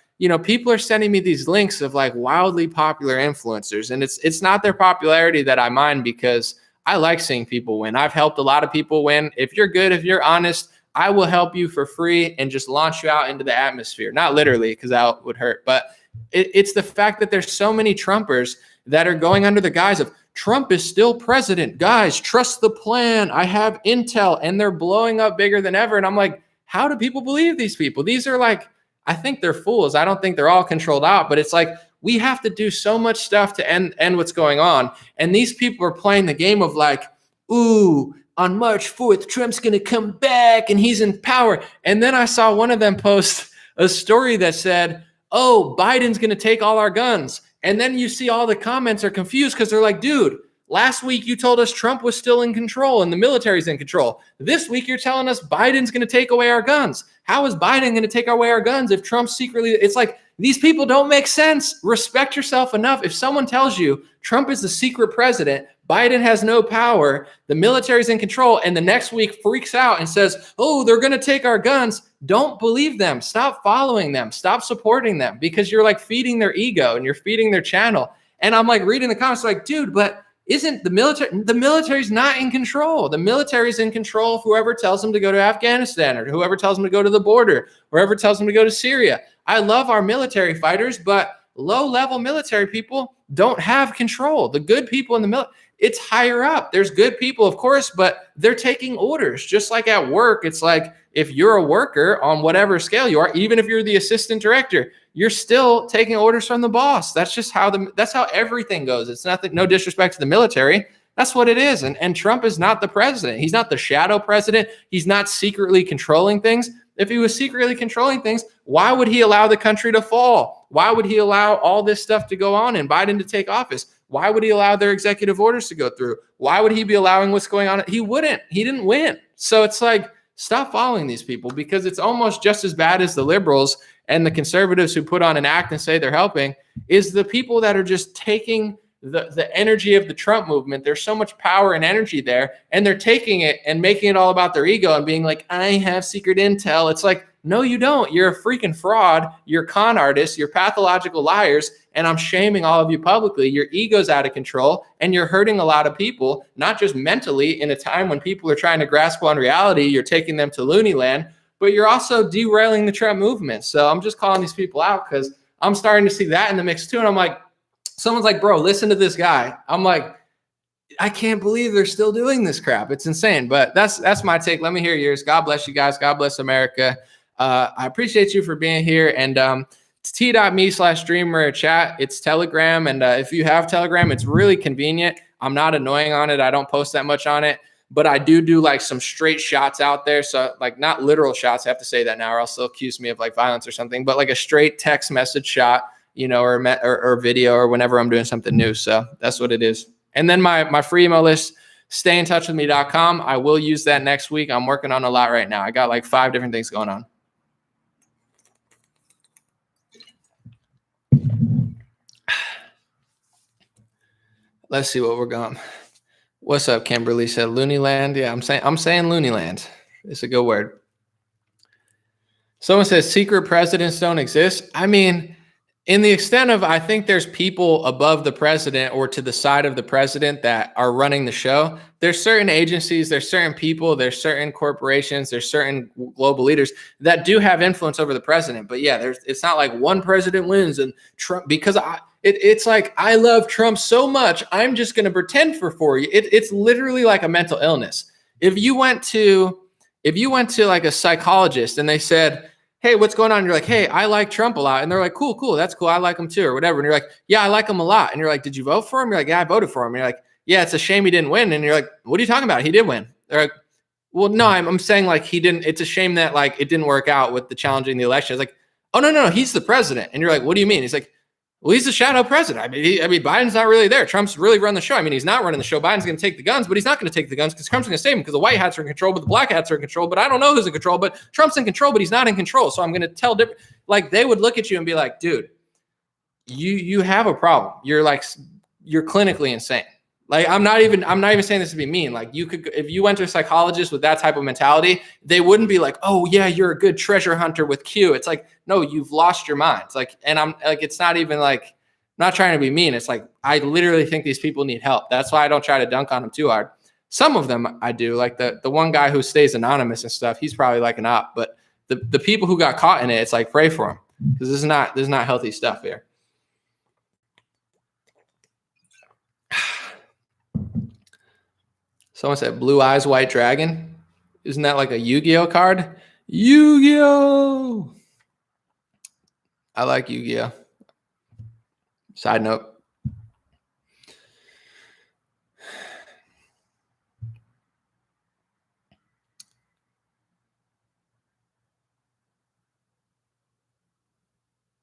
people are sending me these links of like wildly popular influencers, and it's not their popularity that I mind, because I like seeing people win. I've helped a lot of people win. If you're good, if you're honest, I will help you for free and just launch you out into the atmosphere. Not literally, because that would hurt, but it's the fact that there's so many Trumpers that are going under the guise of Trump is still president. Guys, trust the plan. I have intel, and they're blowing up bigger than ever. And I'm like, how do people believe these people? These are like, I think they're fools. I don't think they're all controlled out, but it's like, we have to do so much stuff to end what's going on. And these people are playing the game of like, ooh, on March 4th, Trump's going to come back and he's in power. And then I saw one of them post a story that said, oh, Biden's going to take all our guns. And then you see all the comments are confused because they're like, dude, last week you told us Trump was still in control and the military's in control. This week you're telling us Biden's going to take away our guns. How is Biden going to take away our guns if Trump secretly? It's like, these people don't make sense. Respect yourself enough. If someone tells you Trump is the secret president, Biden has no power. The military's in control. And the next week freaks out and says, oh, they're going to take our guns. Don't believe them. Stop following them. Stop supporting them, because you're like feeding their ego and you're feeding their channel. And I'm like reading the comments like, dude, but isn't the military's not in control. The military's in control of whoever tells them to go to Afghanistan, or whoever tells them to go to the border, whoever tells them to go to Syria. I love our military fighters, but low-level military people don't have control. The good people in the military, it's higher up. There's good people, of course, but they're taking orders. Just like at work, it's like if you're a worker on whatever scale you are, even if you're the assistant director, you're still taking orders from the boss. That's just that's how everything goes. It's nothing, no disrespect to the military. That's what it is. And Trump is not the president. He's not the shadow president. He's not secretly controlling things. If he was secretly controlling things, why would he allow the country to fall? Why would he allow all this stuff to go on and Biden to take office? Why would he allow their executive orders to go through? Why would he be allowing what's going on? He wouldn't. He didn't win. So it's like, stop following these people, because it's almost just as bad as the liberals and the conservatives who put on an act and say they're helping, is the people that are just taking the energy of the Trump movement. There's so much power and energy there, and they're taking it and making it all about their ego and being like, I have secret intel. It's like, no, you don't. You're a freaking fraud. You're con artists. You're pathological liars. And I'm shaming all of you publicly. Your ego's out of control, and you're hurting a lot of people, not just mentally in a time when people are trying to grasp on reality. You're taking them to loony land, but you're also derailing the Trump movement. So I'm just calling these people out because I'm starting to see that in the mix too. And I'm like, someone's like, bro, listen to this guy. I'm like, I can't believe they're still doing this crap. It's insane. But that's my take. Let me hear yours. God bless you guys. God bless America. I appreciate you for being here. And t.me/dreamer chat. It's Telegram. And if you have Telegram, it's really convenient. I'm not annoying on it. I don't post that much on it, but I do like some straight shots out there. So like not literal shots. I have to say that now, or else they'll accuse me of like violence or something, but like a straight text message shot, you know, or video, or whenever I'm doing something new. So that's what it is. And then my free email list, stayintouchwithme.com. I will use that next week. I'm working on a lot right now. I got like 5 different things going on. Let's see what we're going. What's up, Kimberly said Looney Land. Yeah, I'm saying Looney Land. It's a good word. Someone says secret presidents don't exist. I mean, in the extent of, I think there's people above the president or to the side of the president that are running the show. There's certain agencies, there's certain people, there's certain corporations, there's certain global leaders that do have influence over the president. But yeah, it's not like one president wins and Trump, because it's like, I love Trump so much, I'm just going to pretend for you. It's literally like a mental illness. If you went to like a psychologist and they said, hey, what's going on? And you're like, hey, I like Trump a lot. And they're like, cool. That's cool. I like him too, or whatever. And you're like, yeah, I like him a lot. And you're like, did you vote for him? You're like, yeah, I voted for him. And you're like, yeah, it's a shame he didn't win. And you're like, what are you talking about? He did win. They're like, well, no, I'm saying like he didn't. It's a shame that like it didn't work out with the challenging the election. It's like, oh, no, he's the president. And you're like, what do you mean? He's like, well, he's the shadow president. I mean, Biden's not really there. Trump's really run the show. I mean, he's not running the show. Biden's going to take the guns, but he's not going to take the guns because Trump's going to save him, because the white hats are in control, but the black hats are in control. But I don't know who's in control, but Trump's in control, but he's not in control. So I'm going to tell different. Like, they would look at you and be like, dude, you have a problem. You're clinically insane. Like, I'm not even saying this to be mean. Like, you could, if you went to a psychologist with that type of mentality, they wouldn't be like, oh yeah, you're a good treasure hunter with Q. It's like, no, you've lost your mind. It's like, and I'm like, it's not even like, I'm not trying to be mean. It's like, I literally think these people need help. That's why I don't try to dunk on them too hard. Some of them I do, like the one guy who stays anonymous and stuff. He's probably like an op, but the people who got caught in it, it's like, pray for them, because this is not healthy stuff here. Someone said blue eyes, white dragon. Isn't that like a Yu-Gi-Oh card? Yu-Gi-Oh! I like Yu-Gi-Oh. Side note.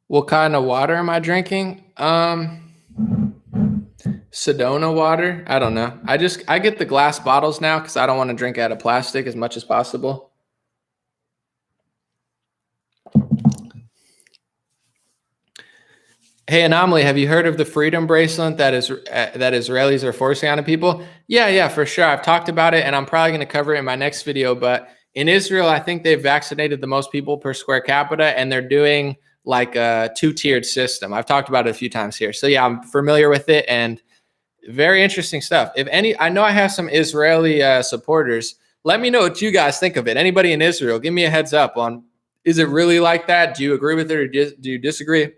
What kind of water am I drinking? Sedona water. I don't know. I get the glass bottles now because I don't want to drink out of plastic as much as possible. Hey, Anomaly, have you heard of the freedom bracelet that Israelis are forcing onto people? Yeah, for sure. I've talked about it, and I'm probably going to cover it in my next video. But in Israel, I think they've vaccinated the most people per square capita, and they're doing like a two-tiered system. I've talked about it a few times here. So yeah, I'm familiar with it, and very interesting stuff. If any, I know I have some Israeli supporters. Let me know what you guys think of it. Anybody in Israel, give me a heads up on, is it really like that? Do you agree with it, or do you disagree?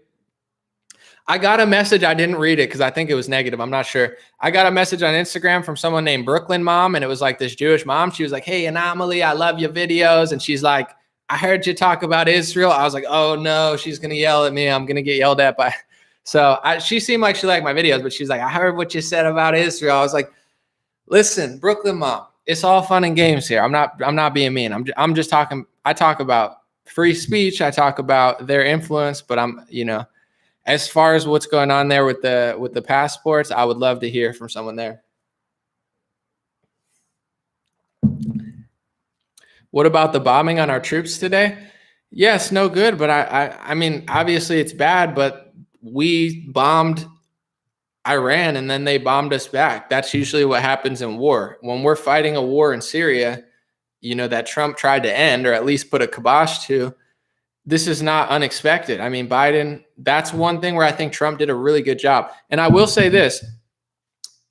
I got a message. I didn't read it because I think it was negative. I'm not sure. I got a message on Instagram from someone named Brooklyn Mom, and it was like this Jewish mom. She was like, "Hey, Anomaly, I love your videos." And she's like, "I heard you talk about Israel." I was like, "Oh no, she's gonna yell at me. I'm gonna get yelled at by." So she seemed like she liked my videos, but she's like, "I heard what you said about Israel." I was like, "Listen, Brooklyn Mom, it's all fun and games here. I'm not being mean. I'm just talking. I talk about free speech. I talk about their influence, but as far as what's going on there with the passports, I would love to hear from someone there. What about the bombing on our troops today? Yes, no good, but I mean, obviously it's bad, but we bombed Iran and then they bombed us back. That's usually what happens in war. When we're fighting a war in Syria, that Trump tried to end, or at least put a kibosh to, this is not unexpected. I mean, Biden, that's one thing where I think Trump did a really good job. And I will say this.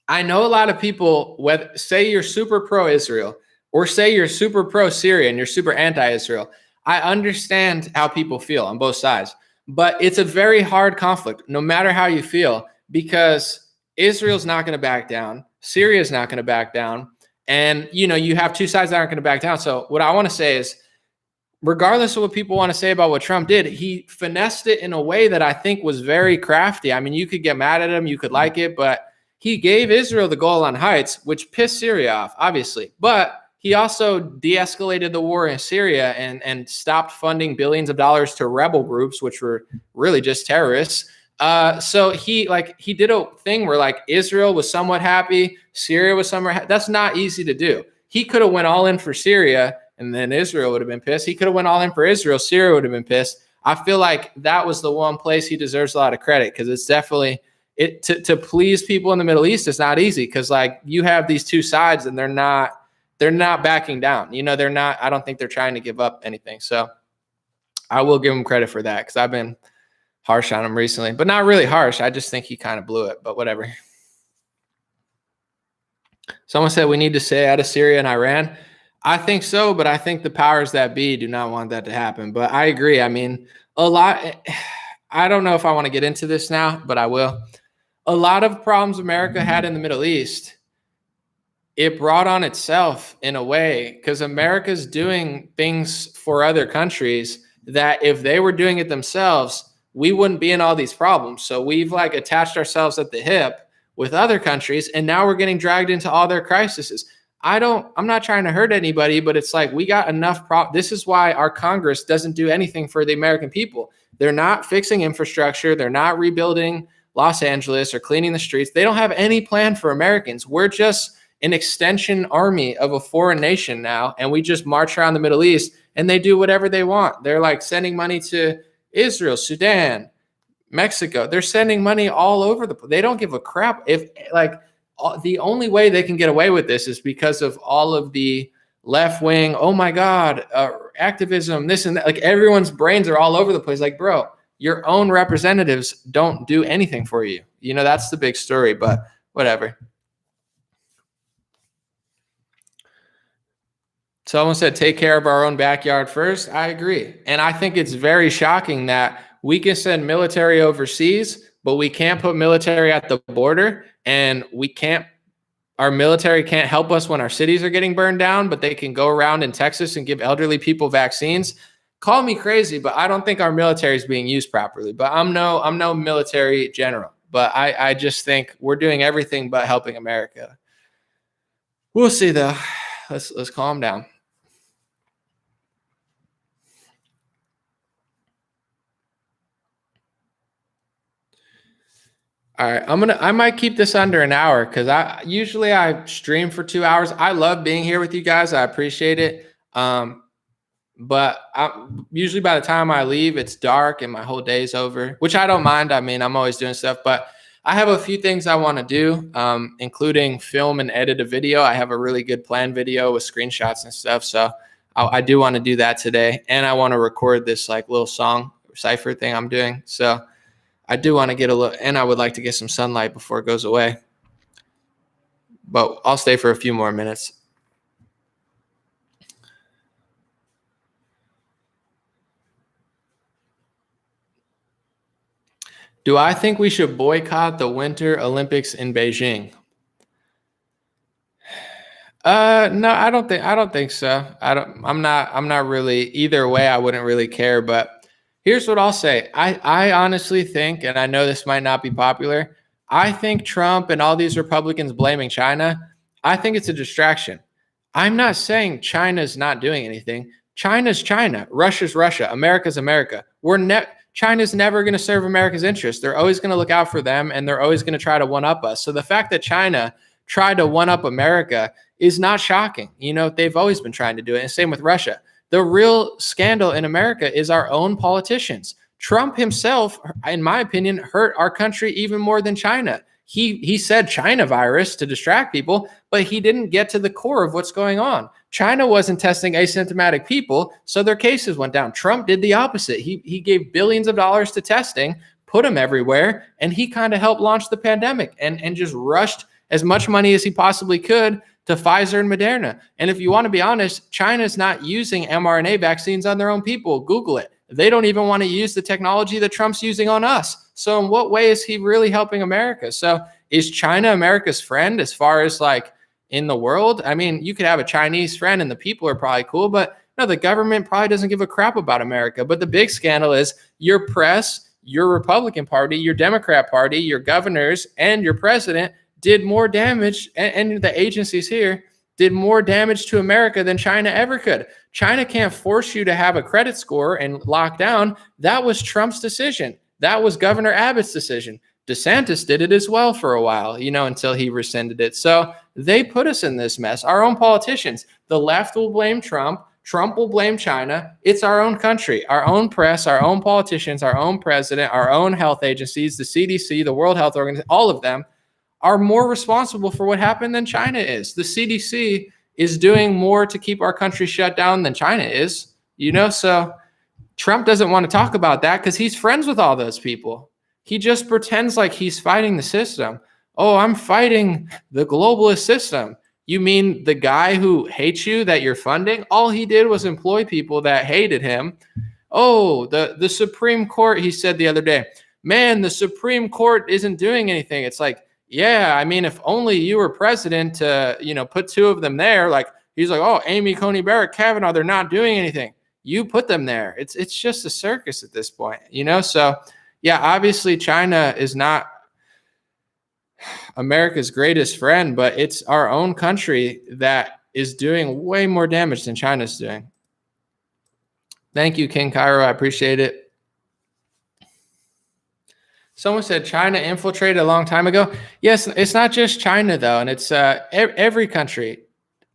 I know a lot of people, whether say you're super pro-Israel or say you're super pro-Syria and you're super anti-Israel. I understand how people feel on both sides, but it's a very hard conflict, no matter how you feel, because Israel's not going to back down. Syria's not going to back down. And, you have two sides that aren't going to back down. So what I want to say is, regardless of what people want to say about what Trump did, he finessed it in a way that I think was very crafty. I mean, you could get mad at him, you could like it, but he gave Israel the Golan Heights, which pissed Syria off, obviously. But he also de-escalated the war in Syria and stopped funding billions of dollars to rebel groups, which were really just terrorists. So he did a thing where Israel was somewhat happy, Syria was somewhat happy. That's not easy to do. He could have went all in for Syria, and then Israel would have been pissed. He could have went all in for Israel. Syria would have been pissed. I feel like that was the one place he deserves a lot of credit, because it's definitely to please people in the Middle East. It's not easy because you have these two sides and they're not backing down. They're not. I don't think they're trying to give up anything. So I will give him credit for that, because I've been harsh on him recently, but not really harsh. I just think he kind of blew it, but whatever. Someone said we need to stay out of Syria and Iran. I think so, but I think the powers that be do not want that to happen. But I agree. I mean, I don't know if I want to get into this now, but I will. A lot of problems America had in the Middle East, it brought on itself in a way, because America's doing things for other countries that if they were doing it themselves, we wouldn't be in all these problems. So we've attached ourselves at the hip with other countries, and now we're getting dragged into all their crises. I'm not trying to hurt anybody, but it's we got enough this is why our Congress doesn't do anything for the American people. They're not fixing infrastructure. They're not rebuilding Los Angeles or cleaning the streets. They don't have any plan for Americans. We're just an extension army of a foreign nation now, and we just march around the Middle East and they do whatever they want. They're sending money to Israel, Sudan, Mexico. They're sending money all over the place. They don't give a crap if the only way they can get away with this is because of all of the left wing, oh my God, activism, this and that. Everyone's brains are all over the place. Bro, your own representatives don't do anything for you. That's the big story, but whatever. Someone said, take care of our own backyard first. I agree. And I think it's very shocking that we can send military overseas, but we can't put military at the border, and our military can't help us when our cities are getting burned down, but they can go around in Texas and give elderly people vaccines. Call me crazy, but I don't think our military is being used properly. But I'm no military general, but I just think we're doing everything but helping America. We'll see though. Let's calm down. All right, I might keep this under an hour, because I stream for 2 hours. I love being here with you guys. I appreciate it. But usually by the time I leave, it's dark and my whole day's over, which I don't mind. I mean, I'm always doing stuff, but I have a few things I want to do, including film and edit a video. I have a really good plan video with screenshots and stuff. So I do want to do that today. And I want to record this like little song cipher thing I'm doing. So I do want to get a look, and I would like to get some sunlight before it goes away. But I'll stay for a few more minutes. Do I think we should boycott the Winter Olympics in Beijing? No, I don't think so. I'm not really either way. I wouldn't really care, but here's what I'll say. I honestly think, and I know this might not be popular, I think Trump and all these Republicans blaming China, I think it's a distraction. I'm not saying China's not doing anything. China's China. Russia's Russia. America's America. China's never going to serve America's interests. They're always going to look out for them, and they're always going to try to one up us. So the fact that China tried to one up America is not shocking. You know, they've always been trying to do it. And same with Russia. The real scandal in America is our own politicians. Trump himself, in my opinion, hurt our country even more than China. He said China virus to distract people, but he didn't get to the core of what's going on. China wasn't testing asymptomatic people, so their cases went down. Trump did the opposite. He gave billions of dollars to testing, put them everywhere, and he kind of helped launch the pandemic and just rushed as much money as he possibly could to Pfizer and Moderna. And if you want to be honest, China's not using mRNA vaccines on their own people. Google it. They don't even want to use the technology that Trump's using on us. So in what way is he really helping America? So is China America's friend as far as like in the world? I mean, you could have a Chinese friend and the people are probably cool, but no, the government probably doesn't give a crap about America. But the big scandal is your press, your Republican Party, your Democrat Party, your governors, and your president did more damage, and the agencies here did more damage to America than China ever could. China can't force you to have a credit score and lock down. That was Trump's decision. That was Governor Abbott's decision. DeSantis did it as well for a while, you know, until he rescinded it. So they put us in this mess. Our own politicians, the left will blame Trump. Trump will blame China. It's our own country, our own press, our own politicians, our own president, our own health agencies, the CDC, the World Health Organization, all of them are more responsible for what happened than China is. The CDC is doing more to keep our country shut down than China is, you know? So Trump doesn't want to talk about that because he's friends with all those people. He just pretends like he's fighting the system. Oh, I'm fighting the globalist system. You mean the guy who hates you that you're funding? All he did was employ people that hated him. Oh, the Supreme Court, he said the other day, man, the Supreme Court isn't doing anything. It's like, yeah, I mean, if only you were president to, you know, put two of them there, like he's like, oh, Amy Coney Barrett, Kavanaugh, they're not doing anything. You put them there. It's just a circus at this point, you know? So yeah, obviously China is not America's greatest friend, but it's our own country that is doing way more damage than China's doing. Thank you, King Cairo. I appreciate it. Someone said China infiltrated a long time ago. Yes, it's not just China, though, and it's every country,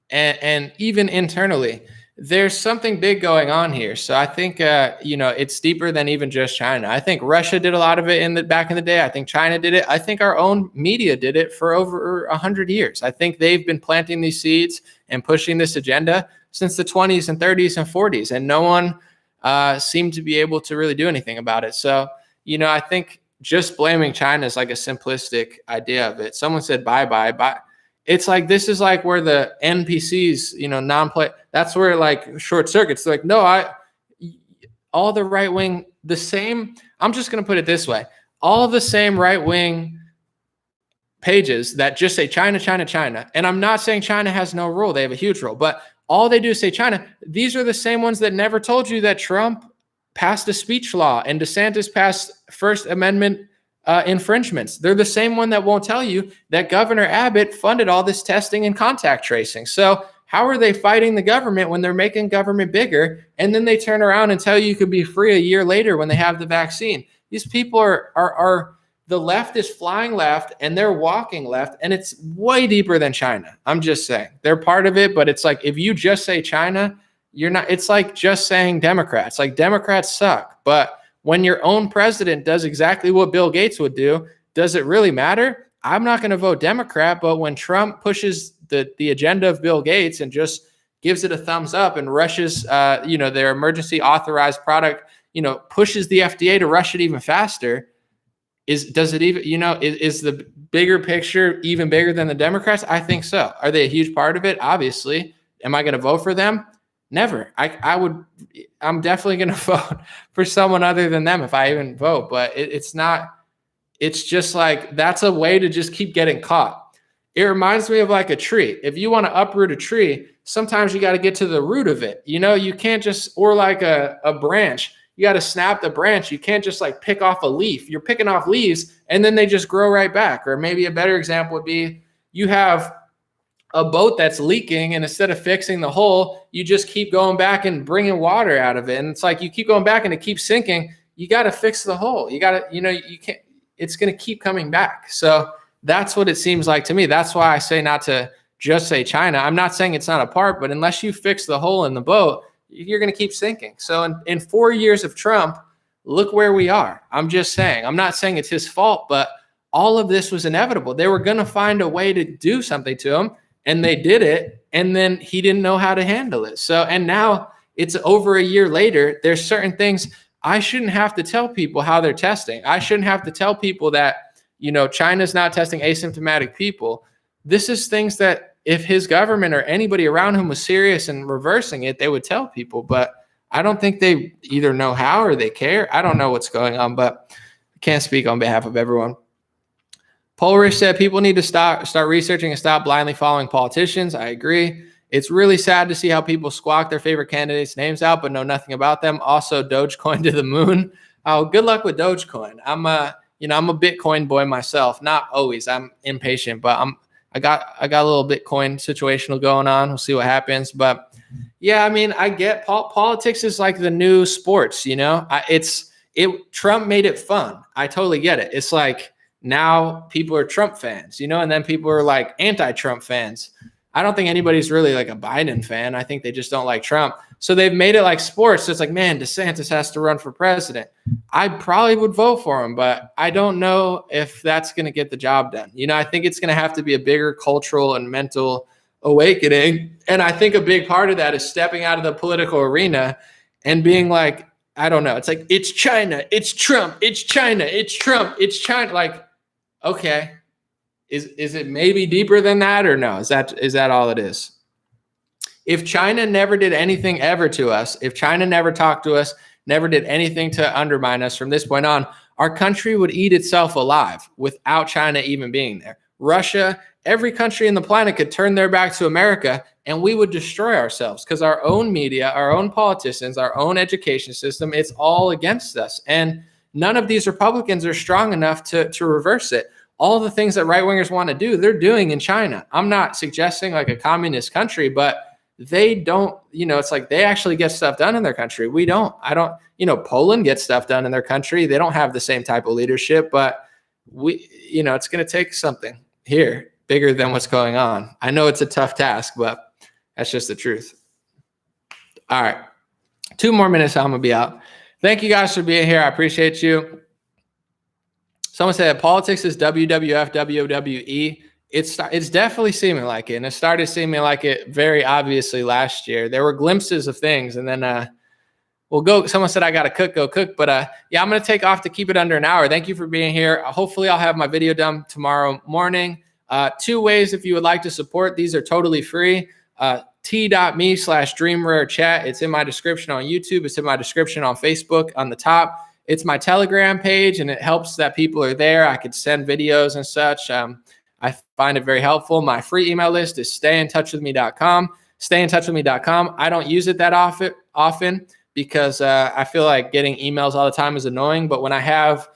and even internally. There's something big going on here. So I think, you know, it's deeper than even just China. I think Russia did a lot of it back in the day. I think China did it. I think our own media did it for over 100 years. I think they've been planting these seeds and pushing this agenda since the 20s and 30s and 40s, and no one seemed to be able to really do anything about it. So, you know, I think just blaming China is like a simplistic idea of it. Someone said bye. It's like, this is like where the NPCs, you know, non-play, that's where like short circuits. They're like, no, all the right wing, the same, I'm just going to put it this way. All the same right wing pages that just say China, China, China. And I'm not saying China has no role. They have a huge role, but all they do is say China. These are the same ones that never told you that Trump passed a speech law and DeSantis passed First Amendment infringements. They're the same one that won't tell you that Governor Abbott funded all this testing and contact tracing. So how are they fighting the government when they're making government bigger? And then they turn around and tell you could be free a year later when they have the vaccine. These people are the left is flying left and they're walking left, and it's way deeper than China. I'm just saying they're part of it, but it's like, if you just say China, you're not, it's like just saying Democrats, like Democrats suck. But when your own president does exactly what Bill Gates would do, does it really matter? I'm not going to vote Democrat, but when Trump pushes the agenda of Bill Gates and just gives it a thumbs up and rushes, their emergency authorized product, pushes the FDA to rush it even faster, is the bigger picture even bigger than the Democrats? I think so. Are they a huge part of it? Obviously. Am I going to vote for them? Never. I'm definitely going to vote for someone other than them if I even vote, but it's not. It's just like, that's a way to just keep getting caught. It reminds me of like a tree. If you want to uproot a tree, sometimes you got to get to the root of it. You can't just, or like a branch, you got to snap the branch. You can't just like pick off a leaf. You're picking off leaves and then they just grow right back. Or maybe a better example would be you have a boat that's leaking, and instead of fixing the hole, you just keep going back and bringing water out of it. And it's like you keep going back and it keeps sinking. You got to fix the hole. You got to, you can't, it's going to keep coming back. So that's what it seems like to me. That's why I say not to just say China. I'm not saying it's not a part, but unless you fix the hole in the boat, you're going to keep sinking. So in 4 years of Trump, look where we are. I'm just saying, I'm not saying it's his fault, but all of this was inevitable. They were going to find a way to do something to him, and they did it. And then he didn't know how to handle it. So, and now it's over a year later. There's certain things I shouldn't have to tell people how they're testing. I shouldn't have to tell people that, China's not testing asymptomatic people. This is things that if his government or anybody around him was serious and reversing it, they would tell people. But I don't think they either know how or they care. I don't know what's going on, but I can't speak on behalf of everyone. Polrish said people need to start researching and stop blindly following politicians. I agree. It's really sad to see how people squawk their favorite candidates' names out, but know nothing about them. Also, Dogecoin to the moon. Oh, good luck with Dogecoin. I'm a Bitcoin boy myself. Not always. I'm impatient, but I got a little Bitcoin situational going on. We'll see what happens. But yeah, I mean, I get politics is like the new sports. Trump made it fun. I totally get it. It's like now people are Trump fans, and then people are like anti-Trump fans. I don't think anybody's really like a Biden fan. I think they just don't like Trump. So they've made it like sports. So it's like, man, DeSantis has to run for president. I probably would vote for him, but I don't know if that's going to get the job done. I think it's going to have to be a bigger cultural and mental awakening. And I think a big part of that is stepping out of the political arena and being like, I don't know. It's like, it's China, it's Trump, it's China, it's Trump, it's China. Like, okay. Is it maybe deeper than that or no? Is that all it is? If China never did anything ever to us, if China never talked to us, never did anything to undermine us from this point on, our country would eat itself alive without China even being there. Russia, every country in the planet could turn their back to America and we would destroy ourselves because our own media, our own politicians, our own education system, it's all against us. And none of these Republicans are strong enough to reverse it. All the things that right-wingers want to do, they're doing in China. I'm not suggesting like a communist country, but they don't, it's like they actually get stuff done in their country. We don't. I don't, Poland gets stuff done in their country. They don't have the same type of leadership, but it's going to take something here bigger than what's going on. I know it's a tough task, but that's just the truth. All right. 2 more minutes, I'm going to be out. Thank you guys for being here. I appreciate you. Someone said politics is WWF, WWE. It's definitely seeming like it, and it started seeming like it very obviously last year. There were glimpses of things, and then we'll go. Someone said I got to go cook, but yeah, I'm gonna take off to keep it under an hour. Thank you for being here. Hopefully, I'll have my video done tomorrow morning. 2 ways if you would like to support. These are totally free. T.me/DreamRareChat. It's in my description on YouTube. It's in my description on Facebook on the top. It's my Telegram page, and it helps that people are there. I could send videos and such. I find it very helpful. My free email list is stayintouchwithme.com. Stayintouchwithme.com. I don't use it that often because I feel like getting emails all the time is annoying. But when I have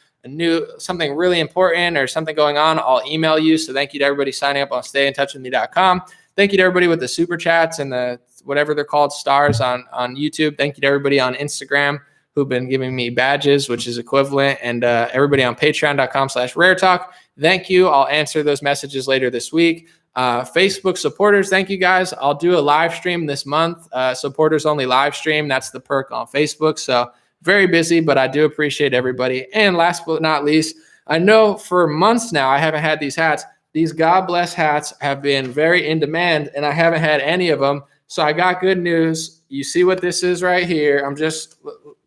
something really important or something going on, I'll email you. So thank you to everybody signing up on stayintouchwithme.com. Thank you to everybody with the super chats and the whatever they're called, stars on YouTube. Thank you to everybody on Instagram who've been giving me badges, which is equivalent, and everybody on patreon.com/raretalk. Thank you. I'll answer those messages later this week. Facebook supporters, thank you guys. I'll do a live stream this month. Supporters only live stream. That's the perk on Facebook. So very busy, but I do appreciate everybody. And last but not least, I know for months now I haven't had these hats. These God bless hats have been very in demand, and I haven't had any of them. So I got good news. You see what this is right here.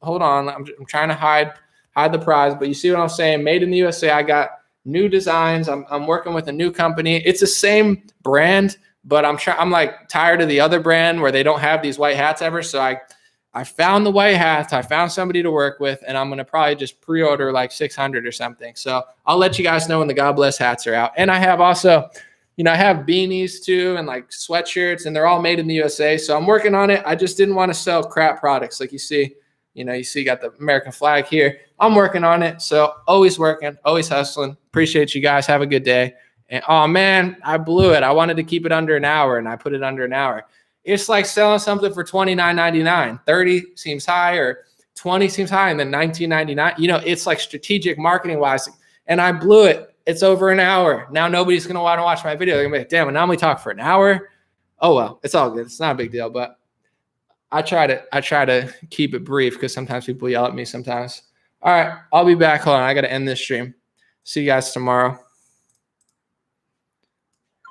Hold on. I'm trying to hide the prize, but you see what I'm saying? Made in the USA. I got new designs. I'm working with a new company. It's the same brand, but I'm like tired of the other brand where they don't have these white hats ever. So I found the white hats. I found somebody to work with, and I'm going to probably just pre-order like 600 or something. So I'll let you guys know when the God bless hats are out. And I have also, I have beanies too, and like sweatshirts, and they're all made in the USA. So I'm working on it. I just didn't want to sell crap products. Like you see, you got the American flag here. I'm working on it. So always working, always hustling. Appreciate you guys. Have a good day. And oh man, I blew it. I wanted to keep it under an hour, and I put it under an hour. It's like selling something for $29.99. 30 seems high, or 20 seems high, and then $19.99. It's like strategic marketing wise. And I blew it. It's over an hour. Now nobody's going to want to watch my video. They're going to be like, damn, and now we talk for an hour. Oh, well, it's all good. It's not a big deal, but I try to keep it brief because sometimes people yell at me sometimes. All right, I'll be back. Hold on. I got to end this stream. See you guys tomorrow.